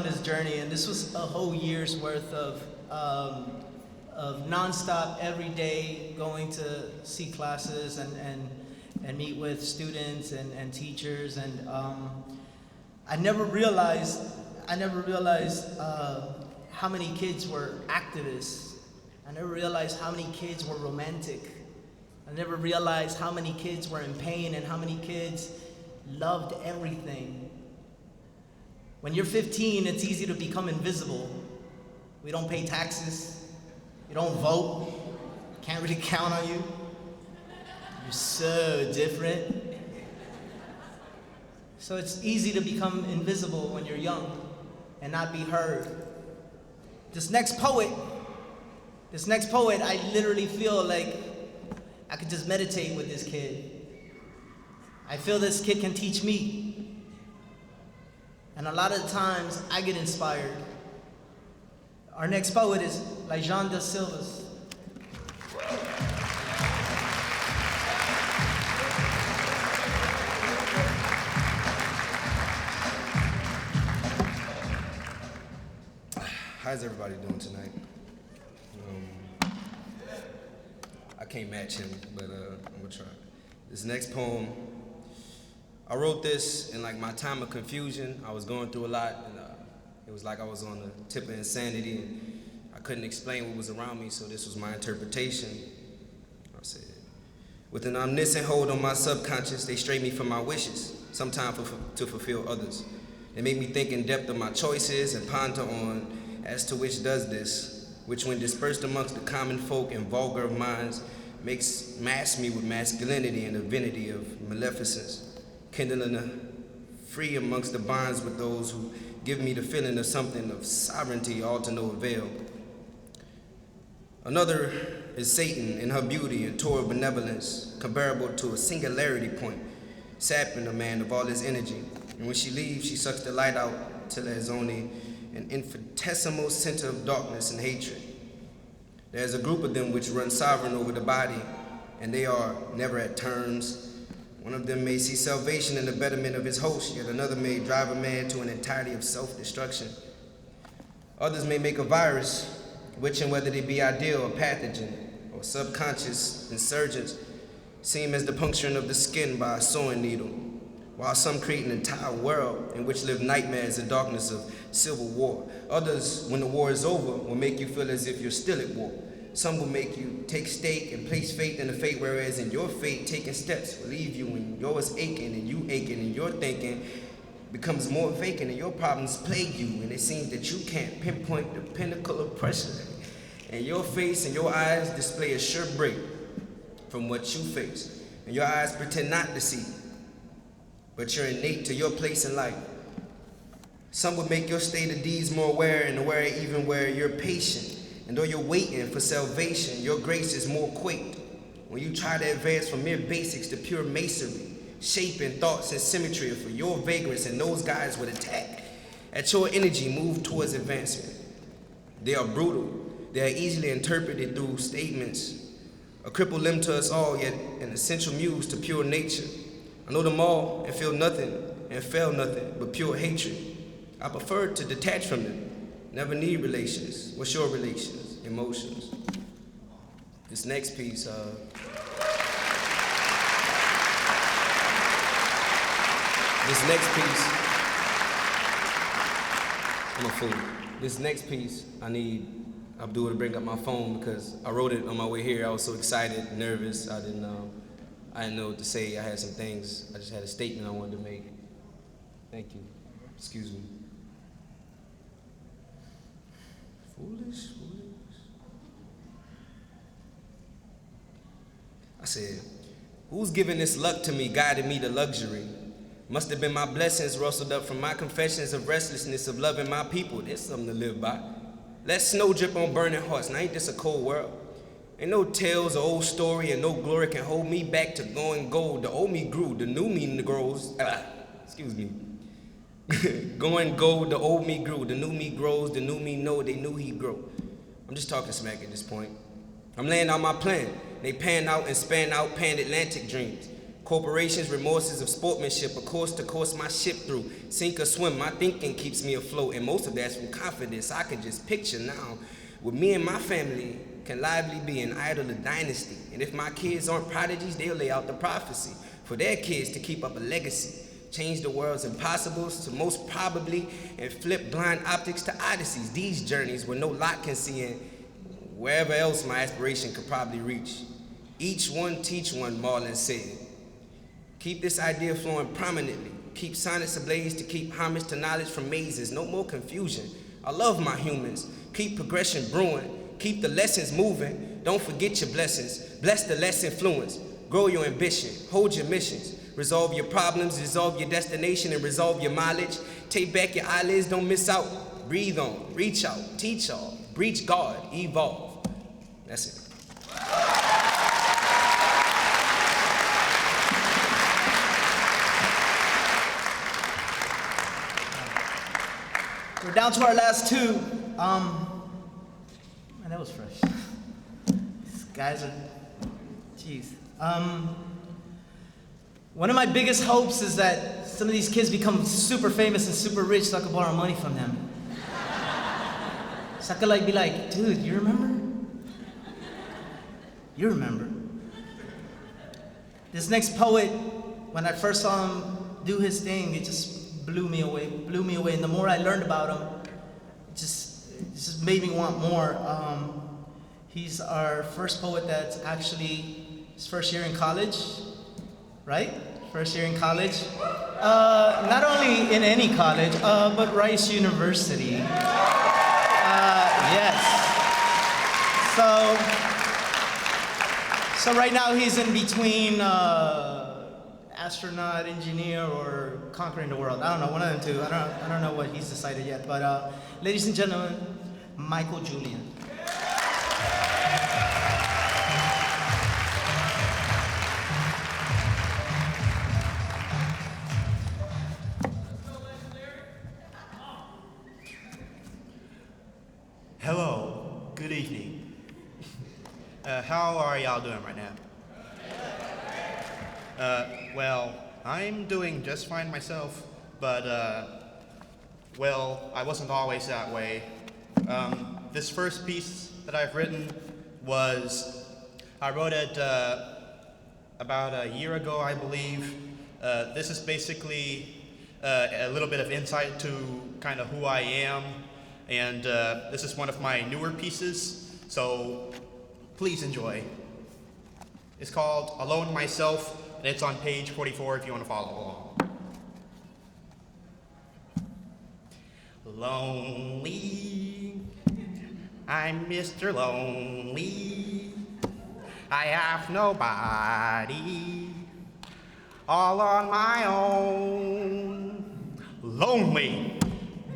this journey, and this was a whole year's worth of nonstop, every day, going to see classes and meet with students and teachers, and I never realized how many kids were activists. I never realized how many kids were romantic. I never realized how many kids were in pain and how many kids loved everything. When you're 15, it's easy to become invisible. We don't pay taxes. You don't vote. Can't really count on you. You're so different. So it's easy to become invisible when you're young and not be heard. This next poet, I literally feel like I could just meditate with this kid. I feel this kid can teach me. And a lot of the times, I get inspired. Our next poet is Lejean da Silvas. How's everybody doing tonight? I can't match him, but I'm gonna try. This next poem, I wrote this in like my time of confusion. I was going through a lot, and it was like I was on the tip of insanity, and I couldn't explain what was around me, so this was my interpretation. I said, with an omniscient hold on my subconscious, they stray me from my wishes. sometimes to fulfill others. They make me think in depth of my choices and ponder on as to which does this, which when dispersed amongst the common folk and vulgar minds, masks me with masculinity and divinity of maleficence, kindling a free amongst the bonds with those who give me the feeling of something of sovereignty, all to no avail. Another is Satan in her beauty and tour of benevolence, comparable to a singularity point, sapping a man of all his energy. And when she leaves, she sucks the light out till there is only an infinitesimal center of darkness and hatred. There is a group of them which run sovereign over the body, and they are never at terms. One of them may see salvation in the betterment of his host, yet another may drive a man to an entirety of self-destruction. Others may make a virus, which, and whether they be ideal or pathogen or subconscious insurgents, seem as the puncturing of the skin by a sewing needle, while some create an entire world in which live nightmares and darkness of civil war. Others, when the war is over, will make you feel as if you're still at war. Some will make you take stake and place faith in the fate, whereas in your fate, taking steps will leave you when yours aching and you aching and your thinking becomes more vacant and your problems plague you, and it seems that you can't pinpoint the pinnacle of pressure. And your face and your eyes display a sure break from what you face. And your eyes pretend not to see, but you're innate to your place in life. Some would make your state of deeds more aware and aware even where you're patient. And though you're waiting for salvation, your grace is more quaked when you try to advance from mere basics to pure masonry, shaping thoughts and symmetry for your vagrants, and those guys would attack at your energy move towards advancement. They are brutal. They are easily interpreted through statements, a crippled limb to us all, yet an essential muse to pure nature. I know them all and feel nothing and feel nothing but pure hatred. I prefer to detach from them. Never need relations. What's your relations? Emotions. This next piece, I'm a fool. This next piece, I need Abdul to bring up my phone because I wrote it on my way here. I was so excited, nervous. I didn't know what to say. I had some things. I just had a statement I wanted to make. Thank you. Excuse me. Foolish. I said, who's giving this luck to me, guided me to luxury? Must have been my blessings rustled up from my confessions of restlessness of loving my people. There's something to live by. Let snow drip on burning hearts. Now ain't this a cold world? Ain't no tales or old story and no glory can hold me back to going gold. The old me grew, the new me grows. Going gold, the old me grew, the new me grows, the new me know they knew he'd grow. I'm just talking smack at this point. I'm laying out my plan. They pan out and span out pan-Atlantic dreams. Corporations, remorses of sportsmanship, a course to course my ship through. Sink or swim, my thinking keeps me afloat, and most of that's from confidence. I can just picture now with me and my family can lively be an idol of dynasty. And if my kids aren't prodigies, they'll lay out the prophecy for their kids to keep up a legacy. Change the world's impossibles to most probably, and flip blind optics to odysseys. These journeys where no lot can see in, wherever else my aspiration could probably reach. Each one teach one, Marlon said. Keep this idea flowing prominently. Keep sonnets ablaze to keep homage to knowledge from mazes. No more confusion. I love my humans. Keep progression brewing. Keep the lessons moving. Don't forget your blessings. Bless the less influence. Grow your ambition. Hold your missions. Resolve your problems. Resolve your destination and resolve your mileage. Take back your eyelids. Don't miss out. Breathe on. Reach out. Teach all. Breach God. Evolve. That's it. We're down to our last two. Man, that was fresh. These guys are, jeez. One of my biggest hopes is that some of these kids become super famous and super rich so I can borrow money from them. So I could be like, dude, you remember? You remember. This next poet, when I first saw him do his thing, it just blew me away. And the more I learned about him, it just made me want more. He's our first poet that's actually his first year in college, right? first year in college. Not only in any college, but Rice University. Yes. So right now he's in between astronaut, engineer, or conquering the world. I don't know, one of them two. I don't know what he's decided yet. But ladies and gentlemen, Michael Julian. Hello, good evening. How are y'all doing right now? Well, I'm doing just fine myself, but, well, I wasn't always that way. This first piece that I've written I wrote it about a year ago, I believe. This is basically a little bit of insight to kind of who I am, and this is one of my newer pieces, so please enjoy. It's called Alone Myself, and it's on page 44 if you want to follow along. Lonely, I'm Mr. Lonely. I have nobody, all on my own. Lonely.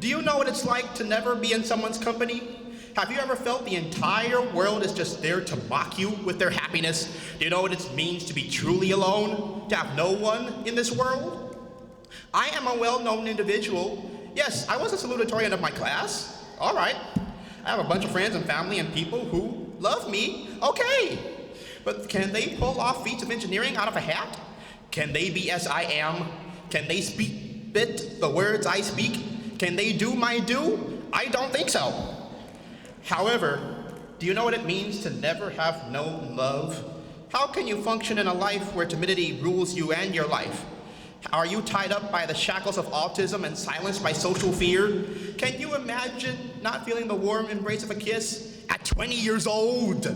Do you know what it's like to never be in someone's company? Have you ever felt the entire world is just there to mock you with their happiness? Do you know what it means to be truly alone? To have no one in this world? I am a well-known individual. Yes, I was a salutatorian of my class. All right. I have a bunch of friends and family and people who love me. Okay. But can they pull off feats of engineering out of a hat? Can they be as I am? Can they spit the words I speak? Can they do my do? I don't think so. However, do you know what it means to never have no love? How can you function in a life where timidity rules you and your life? Are you tied up by the shackles of autism and silenced by social fear? Can you imagine not feeling the warm embrace of a kiss at 20 years old?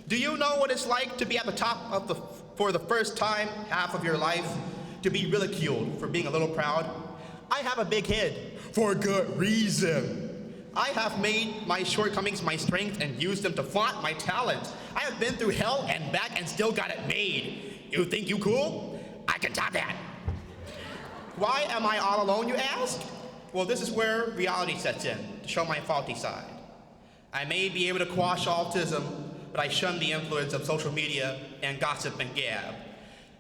Do you know what it's like to be at the top for the first time half of your life? To be ridiculed for being a little proud? I have a big head for good reason. I have made my shortcomings my strength and used them to flaunt my talent. I have been through hell and back and still got it made. You think you cool? I can top that. Why am I all alone, you ask? Well, this is where reality sets in, to show my faulty side. I may be able to quash autism, but I shun the influence of social media and gossip and gab.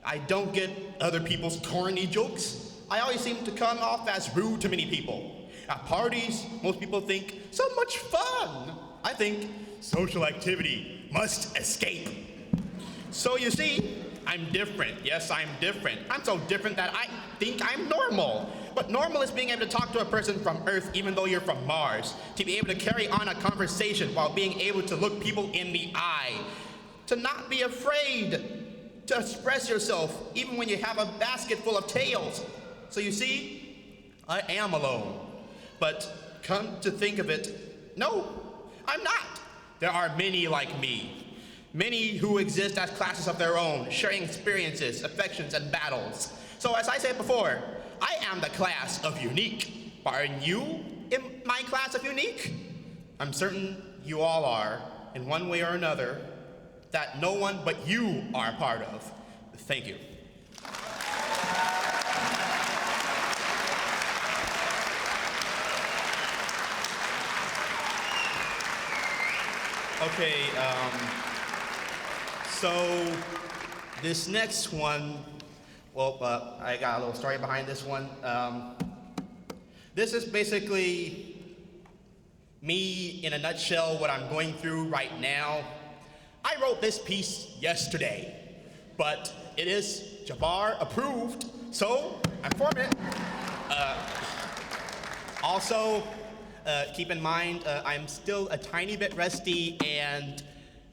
I don't get other people's corny jokes. I always seem to come off as rude to many people. At parties, most people think, so much fun. I think, social activity must escape. So you see, I'm different. Yes, I'm different. I'm so different that I think I'm normal. But normal is being able to talk to a person from Earth even though you're from Mars. To be able to carry on a conversation while being able to look people in the eye. To not be afraid to express yourself even when you have a basket full of tails. So you see, I am alone. But come to think of it, no, I'm not. There are many like me. Many who exist as classes of their own, sharing experiences, affections, and battles. So as I said before, I am the class of unique. Aren't you in my class of unique? I'm certain you all are, in one way or another, that no one but you are a part of. Thank you. Okay, so this next one, well, I got a little story behind this one. This is basically me in a nutshell, what I'm going through right now. I wrote this piece yesterday, but it is Jabbar approved, so I'm forming it. Also, keep in mind, I'm still a tiny bit rusty, and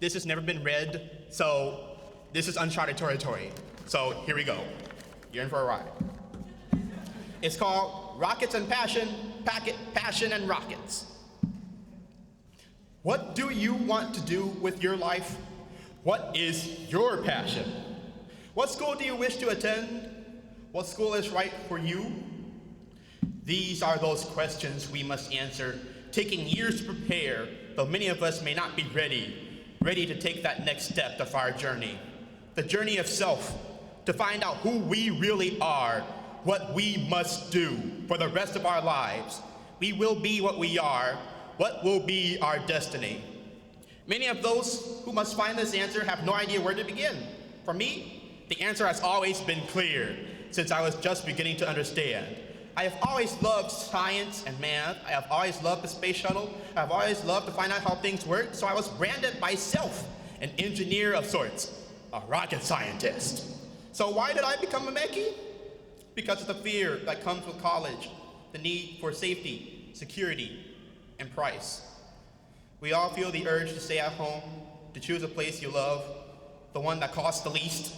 this has never been read, so this is uncharted territory. So here we go. You're in for a ride. It's called Rockets and Passion, Passion and Rockets. What do you want to do with your life? What is your passion? What school do you wish to attend? What school is right for you? These are those questions we must answer, taking years to prepare, though many of us may not be ready to take that next step of our journey. The journey of self, to find out who we really are, what we must do for the rest of our lives. We will be what we are, what will be our destiny. Many of those who must find this answer have no idea where to begin. For me, the answer has always been clear since I was just beginning to understand. I have always loved science and math. I have always loved the space shuttle. I have always loved to find out how things work, so I was branded myself an engineer of sorts, a rocket scientist. So why did I become a Mechie? Because of the fear that comes with college, the need for safety, security, and price. We all feel the urge to stay at home, to choose a place you love, the one that costs the least,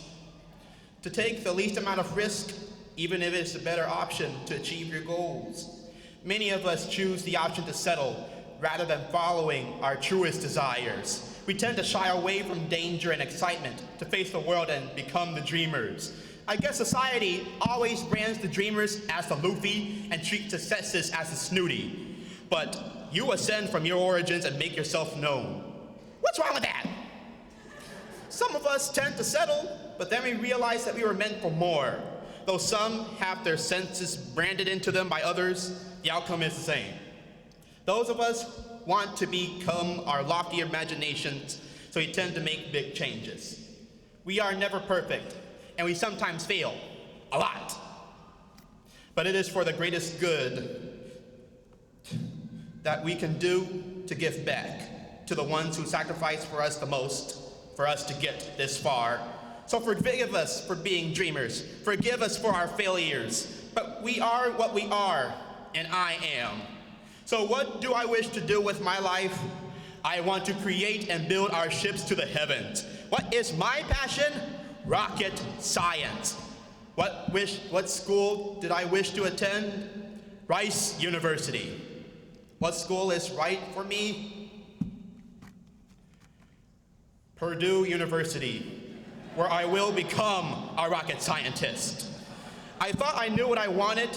to take the least amount of risk, even if it's a better option to achieve your goals. Many of us choose the option to settle rather than following our truest desires. We tend to shy away from danger and excitement to face the world and become the dreamers. I guess society always brands the dreamers as the Luffy and treats successes as the snooty. But you ascend from your origins and make yourself known. What's wrong with that? Some of us tend to settle, but then we realize that we were meant for more. Though some have their senses branded into them by others, the outcome is the same. Those of us want to become our lofty imaginations, so we tend to make big changes. We are never perfect, and we sometimes fail, a lot. But it is for the greatest good that we can do to give back to the ones who sacrifice for us the most, for us to get this far. So forgive us for being dreamers. Forgive us for our failures. But we are what we are, and I am. So what do I wish to do with my life? I want to create and build our ships to the heavens. What is my passion? Rocket science. What school did I wish to attend? Rice University. What school is right for me? Purdue University, where I will become a rocket scientist. I thought I knew what I wanted,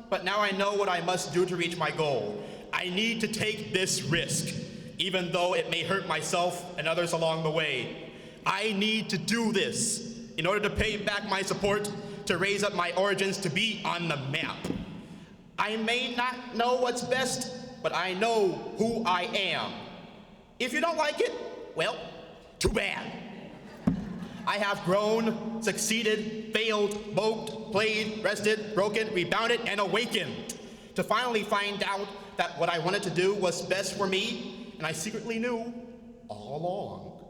but now I know what I must do to reach my goal. I need to take this risk, even though it may hurt myself and others along the way. I need to do this in order to pay back my support, to raise up my origins to be on the map. I may not know what's best, but I know who I am. If you don't like it, well, too bad. I have grown, succeeded, failed, moped, played, rested, broken, rebounded, and awakened to finally find out that what I wanted to do was best for me, and I secretly knew all along.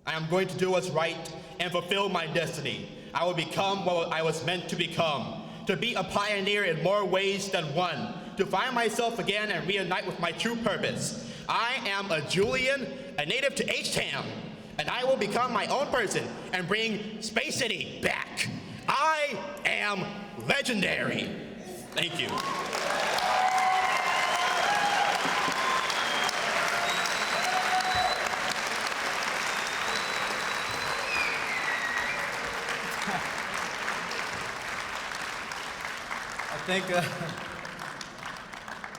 I am going to do what's right and fulfill my destiny. I will become what I was meant to become, to be a pioneer in more ways than one, to find myself again and reunite with my true purpose. I am a Julian, a native to H-Town, and I will become my own person and bring Space City back. I am legendary. Thank you.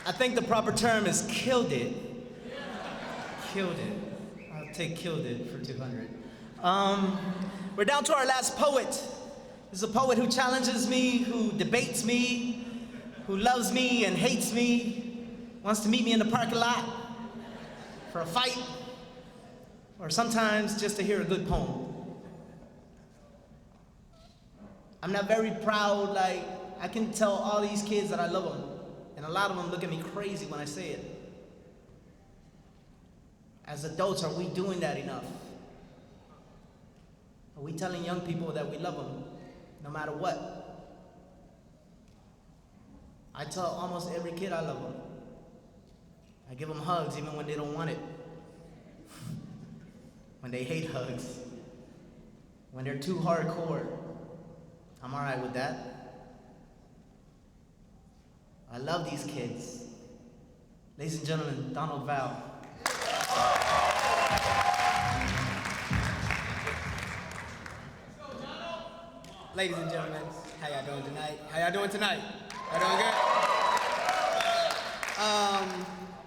I think the proper term is killed it. Killed it. I'll take killed it for 200. We're down to our last poet. This is a poet who challenges me, who debates me, who loves me and hates me, wants to meet me in the parking lot for a fight, or sometimes just to hear a good poem. I'm not very proud, like, I can tell all these kids that I love them, and a lot of them look at me crazy when I say it. As adults, are we doing that enough? Are we telling young people that we love them, no matter what? I tell almost every kid I love them. I give them hugs even when they don't want it. When they hate hugs. When they're too hardcore. I'm all right with that. I love these kids. Ladies and gentlemen, Donald Val. Ladies and gentlemen, how y'all doing tonight? How y'all doing tonight? Y'all doing good?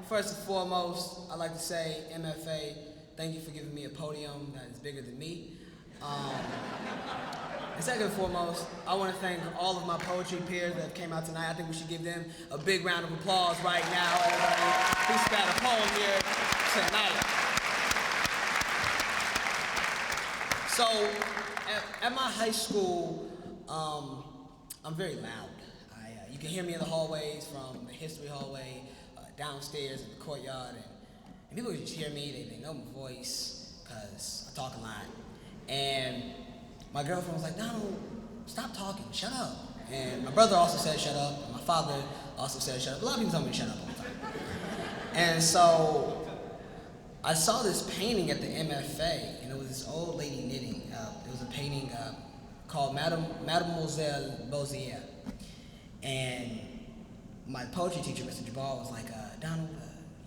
First and foremost, I'd like to say, MFA, thank you for giving me a podium that is bigger than me. And second and foremost, I want to thank all of my poetry peers that came out tonight. I think we should give them a big round of applause right now. Everybody who spat a poem here tonight. So, at my high school, I'm very loud. You can hear me in the hallways, from the history hallway, downstairs in the courtyard, and people just hear me, they know my voice, because I talk a lot. And my girlfriend was like, Donald, stop talking, shut up. And my brother also said shut up, and my father also said shut up. A lot of people tell me to shut up all the time. And so, I saw this painting at the MFA, and it was this old lady knitting. It was a painting called Mademoiselle Beauzier. And my poetry teacher, Mr. Jabal, was like, Donald,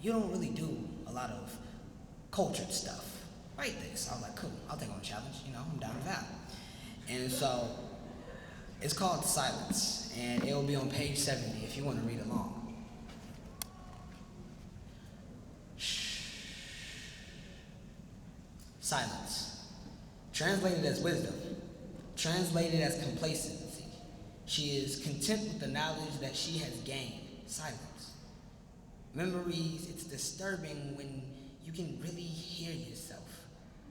you don't really do a lot of cultured stuff. Write this. I was like, cool, I'll take on the challenge, I'm down with that. And so, it's called Silence, and it will be on page 70 if you want to read along. Shh. Silence. Translated as wisdom. Translated as complacency. She is content with the knowledge that she has gained. Silence. Memories, it's disturbing when you can really hear yourself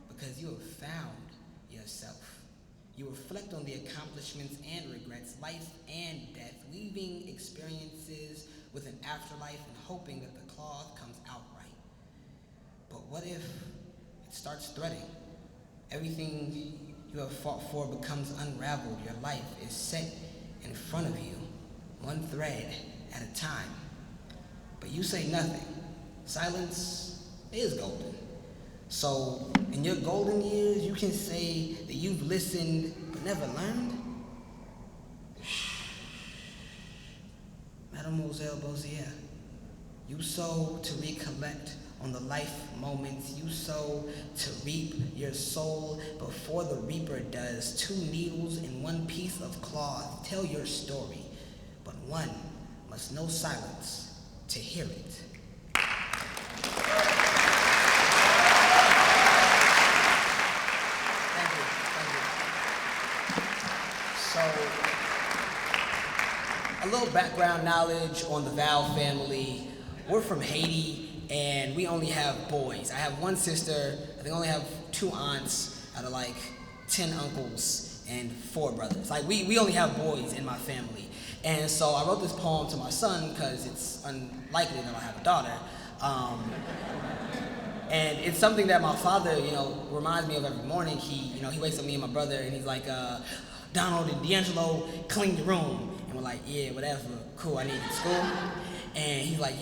because you have found yourself. You reflect on the accomplishments and regrets, life and death, weaving experiences with an afterlife and hoping that the cloth comes out right. But what if it starts threading? Everything you have fought for becomes unraveled. Your life is set in front of you, one thread at a time. But you say nothing. Silence is golden. So, in your golden years, you can say that you've listened but never learned. Shh. Mademoiselle Beauzier, you sow to recollect on the life moments. You sow to reap your soul before the reaper does. 2 needles and 1 piece of cloth tell your story, but one must know silence to hear it. So, a little background knowledge on the Val family. We're from Haiti, and we only have boys. I have 1 sister, I think I only have 2 aunts out of like 10 uncles and 4 brothers. Like, we only have boys in my family. And so I wrote this poem to my son because it's unlikely that I'll have a daughter. And it's something that my father, reminds me of every morning. He wakes up me and my brother, and he's like, Donald and D'Angelo clean the room. And we're like, yeah, whatever, cool, I need you to school. And he's like,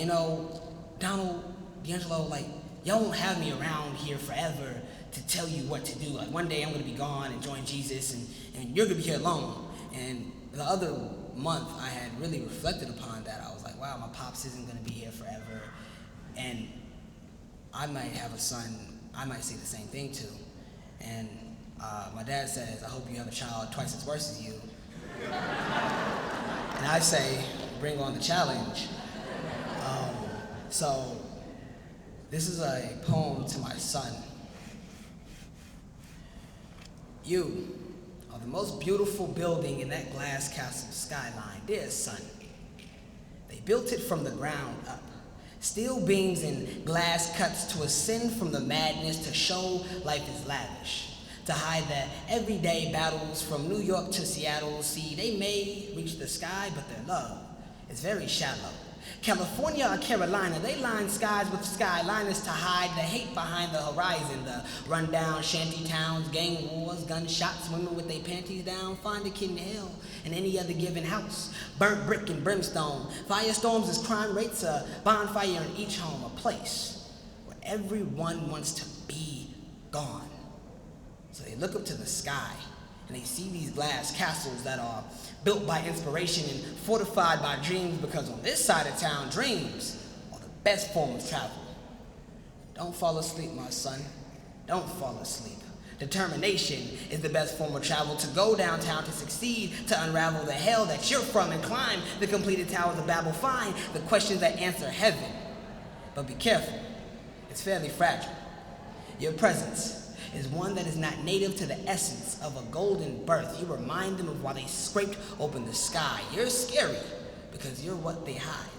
Donald, D'Angelo, like, y'all won't have me around here forever to tell you what to do. Like, one day I'm gonna be gone and join Jesus, and you're gonna be here alone. And the other month, I had really reflected upon that. I was like, wow, my pops isn't gonna be here forever. And I might have a son, I might say the same thing too. And my dad says, I hope you have a child twice as worse as you. And I say, bring on the challenge. So this is a poem to my son. You are the most beautiful building in that glass castle skyline, dear son. They built it from the ground up. Steel beams and glass cuts to ascend from the madness to show life is lavish. To hide the everyday battles from New York to Seattle. See, they may reach the sky, but their love is very shallow. California or Carolina, they line skies with skyliners to hide the hate behind the horizon. The rundown shanty towns, gang wars, gunshots, women with their panties down. Find a kid in hell in any other given house. Burnt brick and brimstone. Firestorms as crime rates, a bonfire in each home. A place where everyone wants to be gone. So they look up to the sky and they see these glass castles that are built by inspiration and fortified by dreams, because on this side of town, dreams are the best form of travel. Don't fall asleep, my son. Don't fall asleep. Determination is the best form of travel, to go downtown to succeed, to unravel the hell that you're from and climb the completed towers of Babel. Find the questions that answer heaven. But be careful, it's fairly fragile. Your presence is one that is not native to the essence of a golden birth. You remind them of why they scraped open the sky. You're scary because you're what they hide.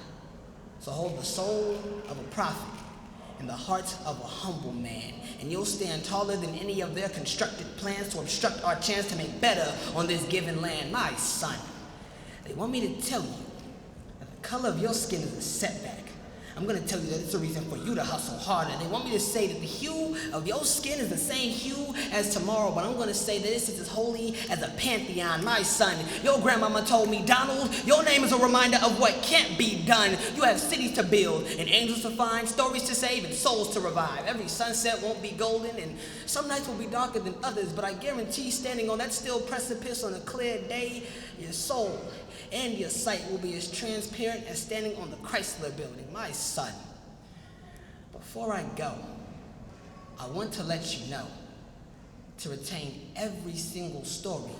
So hold the soul of a prophet in the heart of a humble man, and you'll stand taller than any of their constructed plans to obstruct our chance to make better on this given land. My son, they want me to tell you that the color of your skin is a setback. I'm gonna tell you that it's a reason for you to hustle harder. They want me to say that the hue of your skin is the same hue as tomorrow, but I'm gonna say that this is as holy as a pantheon. My son, your grandmama told me, Donald, your name is a reminder of what can't be done. You have cities to build, and angels to find, stories to save, and souls to revive. Every sunset won't be golden, and some nights will be darker than others, but I guarantee standing on that still precipice on a clear day, your soul and your sight will be as transparent as standing on the Chrysler Building. My son, before I go, I want to let you know to retain every single story,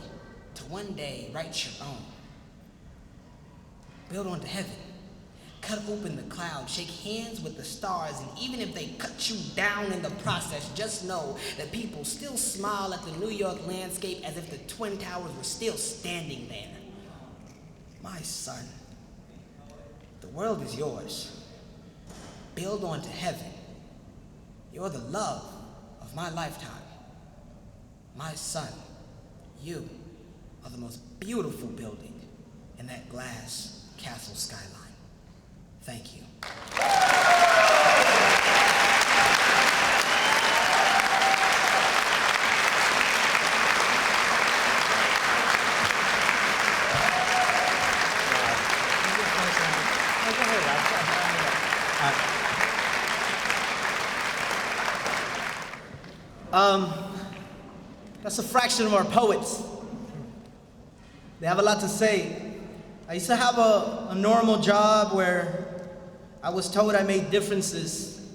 to one day write your own. Build onto heaven. Cut open the clouds, shake hands with the stars, and even if they cut you down in the process, just know that people still smile at the New York landscape as if the Twin Towers were still standing there. My son, the world is yours. Build onto heaven. You're the love of my lifetime. My son, you are the most beautiful building in that glass castle skyline. Thank you. That's a fraction of our poets. They have a lot to say. I used to have a normal job where I was told I made differences.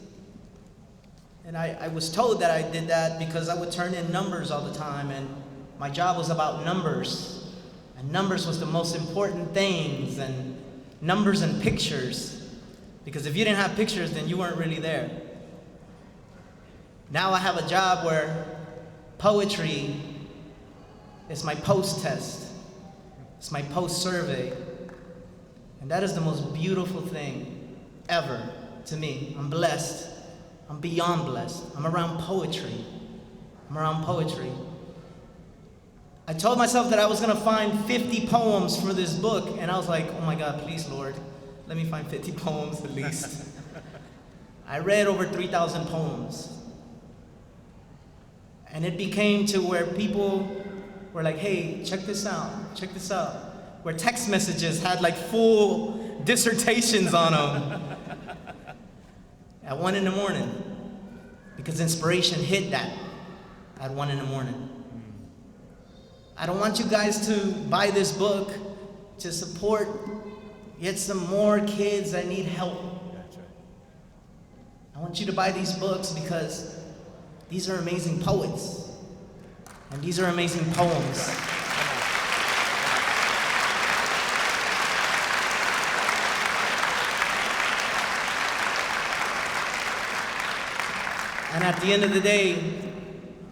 And I was told that I did that because I would turn in numbers all the time, and my job was about numbers. And numbers was the most important things, and numbers and pictures. Because if you didn't have pictures, then you weren't really there. Now I have a job where poetry is my post-test. It's my post-survey. And that is the most beautiful thing ever to me. I'm blessed. I'm beyond blessed. I'm around poetry. I'm around poetry. I told myself that I was gonna find 50 poems for this book, and I was like, oh my God, please, Lord, let me find 50 poems at least. I read over 3,000 poems. And it became to where people were like, hey, check this out, check this out. Where text messages had like full dissertations on them. At 1 in the morning. Because inspiration hit that at 1 in the morning. I don't want you guys to buy this book to support yet some more kids that need help. I want you to buy these books because these are amazing poets, and these are amazing poems. And at the end of the day,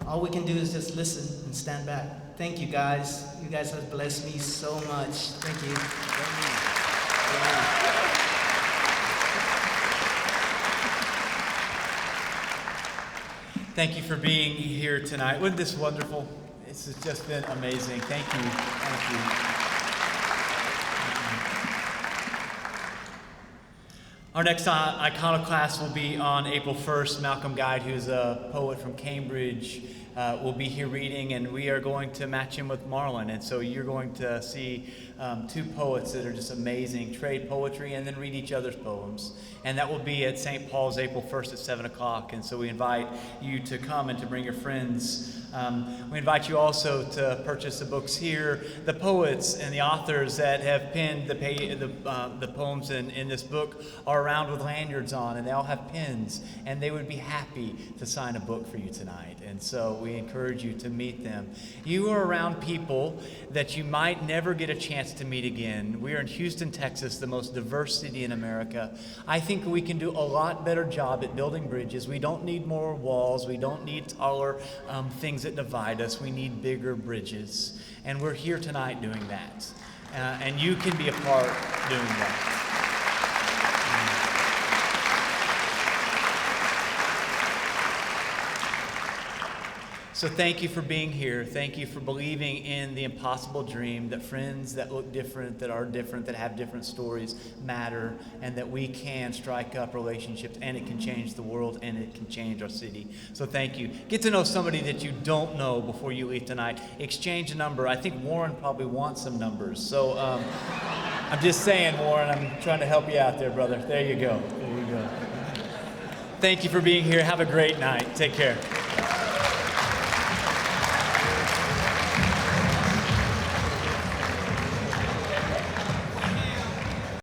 all we can do is just listen and stand back. Thank you guys. You guys have blessed me so much. Thank you. Thank you for being here tonight. Wasn't this wonderful? This has just been amazing. Thank you. Thank you. Our next Iconoclast will be on April 1st. Malcolm Guide, who's a poet from Cambridge, will be here reading, and we are going to match him with Marlon. And so you're going to see two poets that are just amazing, trade poetry and then read each other's poems. And that will be at St. Paul's April 1st at 7 o'clock. And so we invite you to come and to bring your friends. We invite you also to purchase the books here. The poets and the authors that have penned the poems in this book are around with lanyards on, and they all have pens, and they would be happy to sign a book for you tonight. And so we encourage you to meet them. You are around people that you might never get a chance to meet again. We are in Houston, Texas, the most diverse city in America. I think we can do a lot better job at building bridges. We don't need more walls. We don't need taller things that divide us. We need bigger bridges. And we're here tonight doing that. And you can be a part doing that. So thank you for being here. Thank you for believing in the impossible dream that friends that look different, that are different, that have different stories matter, and that we can strike up relationships, and it can change the world, and it can change our city. So thank you. Get to know somebody that you don't know before you leave tonight. Exchange a number. I think Warren probably wants some numbers. So I'm just saying, Warren, I'm trying to help you out there, brother. There you go. There you go. Thank you for being here. Have a great night. Take care.